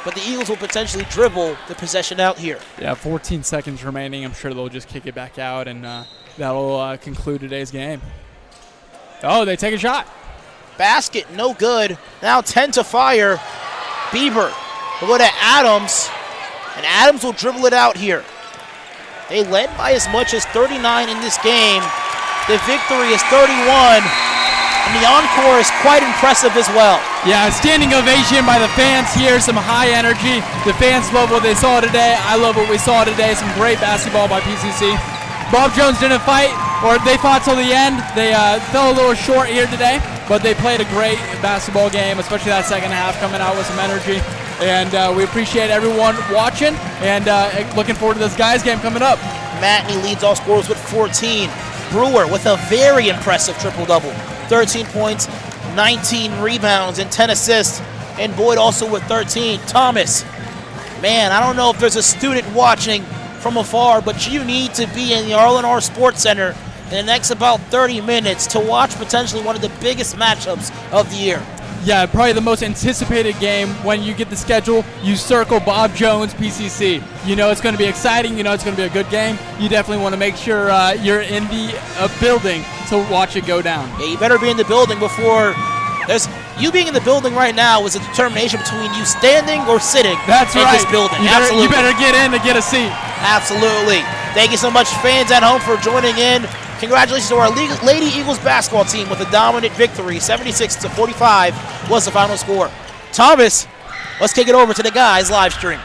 but the Eagles will potentially dribble the possession out here. Yeah, 14 seconds remaining. I'm sure they'll just kick it back out, and that'll conclude today's game. Oh, they take a shot. Basket, no good. Now 10 to fire. Bieber will go to Adams, and Adams will dribble it out here. They led by as much as 39 in this game. The victory is 31, and the encore is quite impressive as well. Yeah, standing ovation by the fans here, some high energy. The fans love what they saw today. I love what we saw today. Some great basketball by PCC. Bob Jones didn't fight, or they fought till the end. They fell a little short here today, but they played a great basketball game, especially that second half, coming out with some energy. And we appreciate everyone watching, and looking forward to this guys game coming up. Matney leads all scorers with 14. Brewer with a very impressive triple-double. 13 points, 19 rebounds, and 10 assists. And Boyd also with 13. Thomas, man, I don't know if there's a student watching from afar, but you need to be in the R&R Sports Center in the next about 30 minutes to watch potentially one of the biggest matchups of the year. Yeah, probably the most anticipated game. When you get the schedule, you circle Bob Jones PCC. You know it's going to be exciting. You know it's going to be a good game. You definitely want to make sure you're in the building to watch it go down. Yeah, you better be in the building before there's... You being in the building right now is a determination between you standing or sitting That's in right. this building. You better get in to get a seat. Absolutely. Thank you so much, fans at home, for joining in. Congratulations to our Lady Eagles basketball team with a dominant victory. 76-45 was the final score. Thomas, let's kick it over to the guys live stream.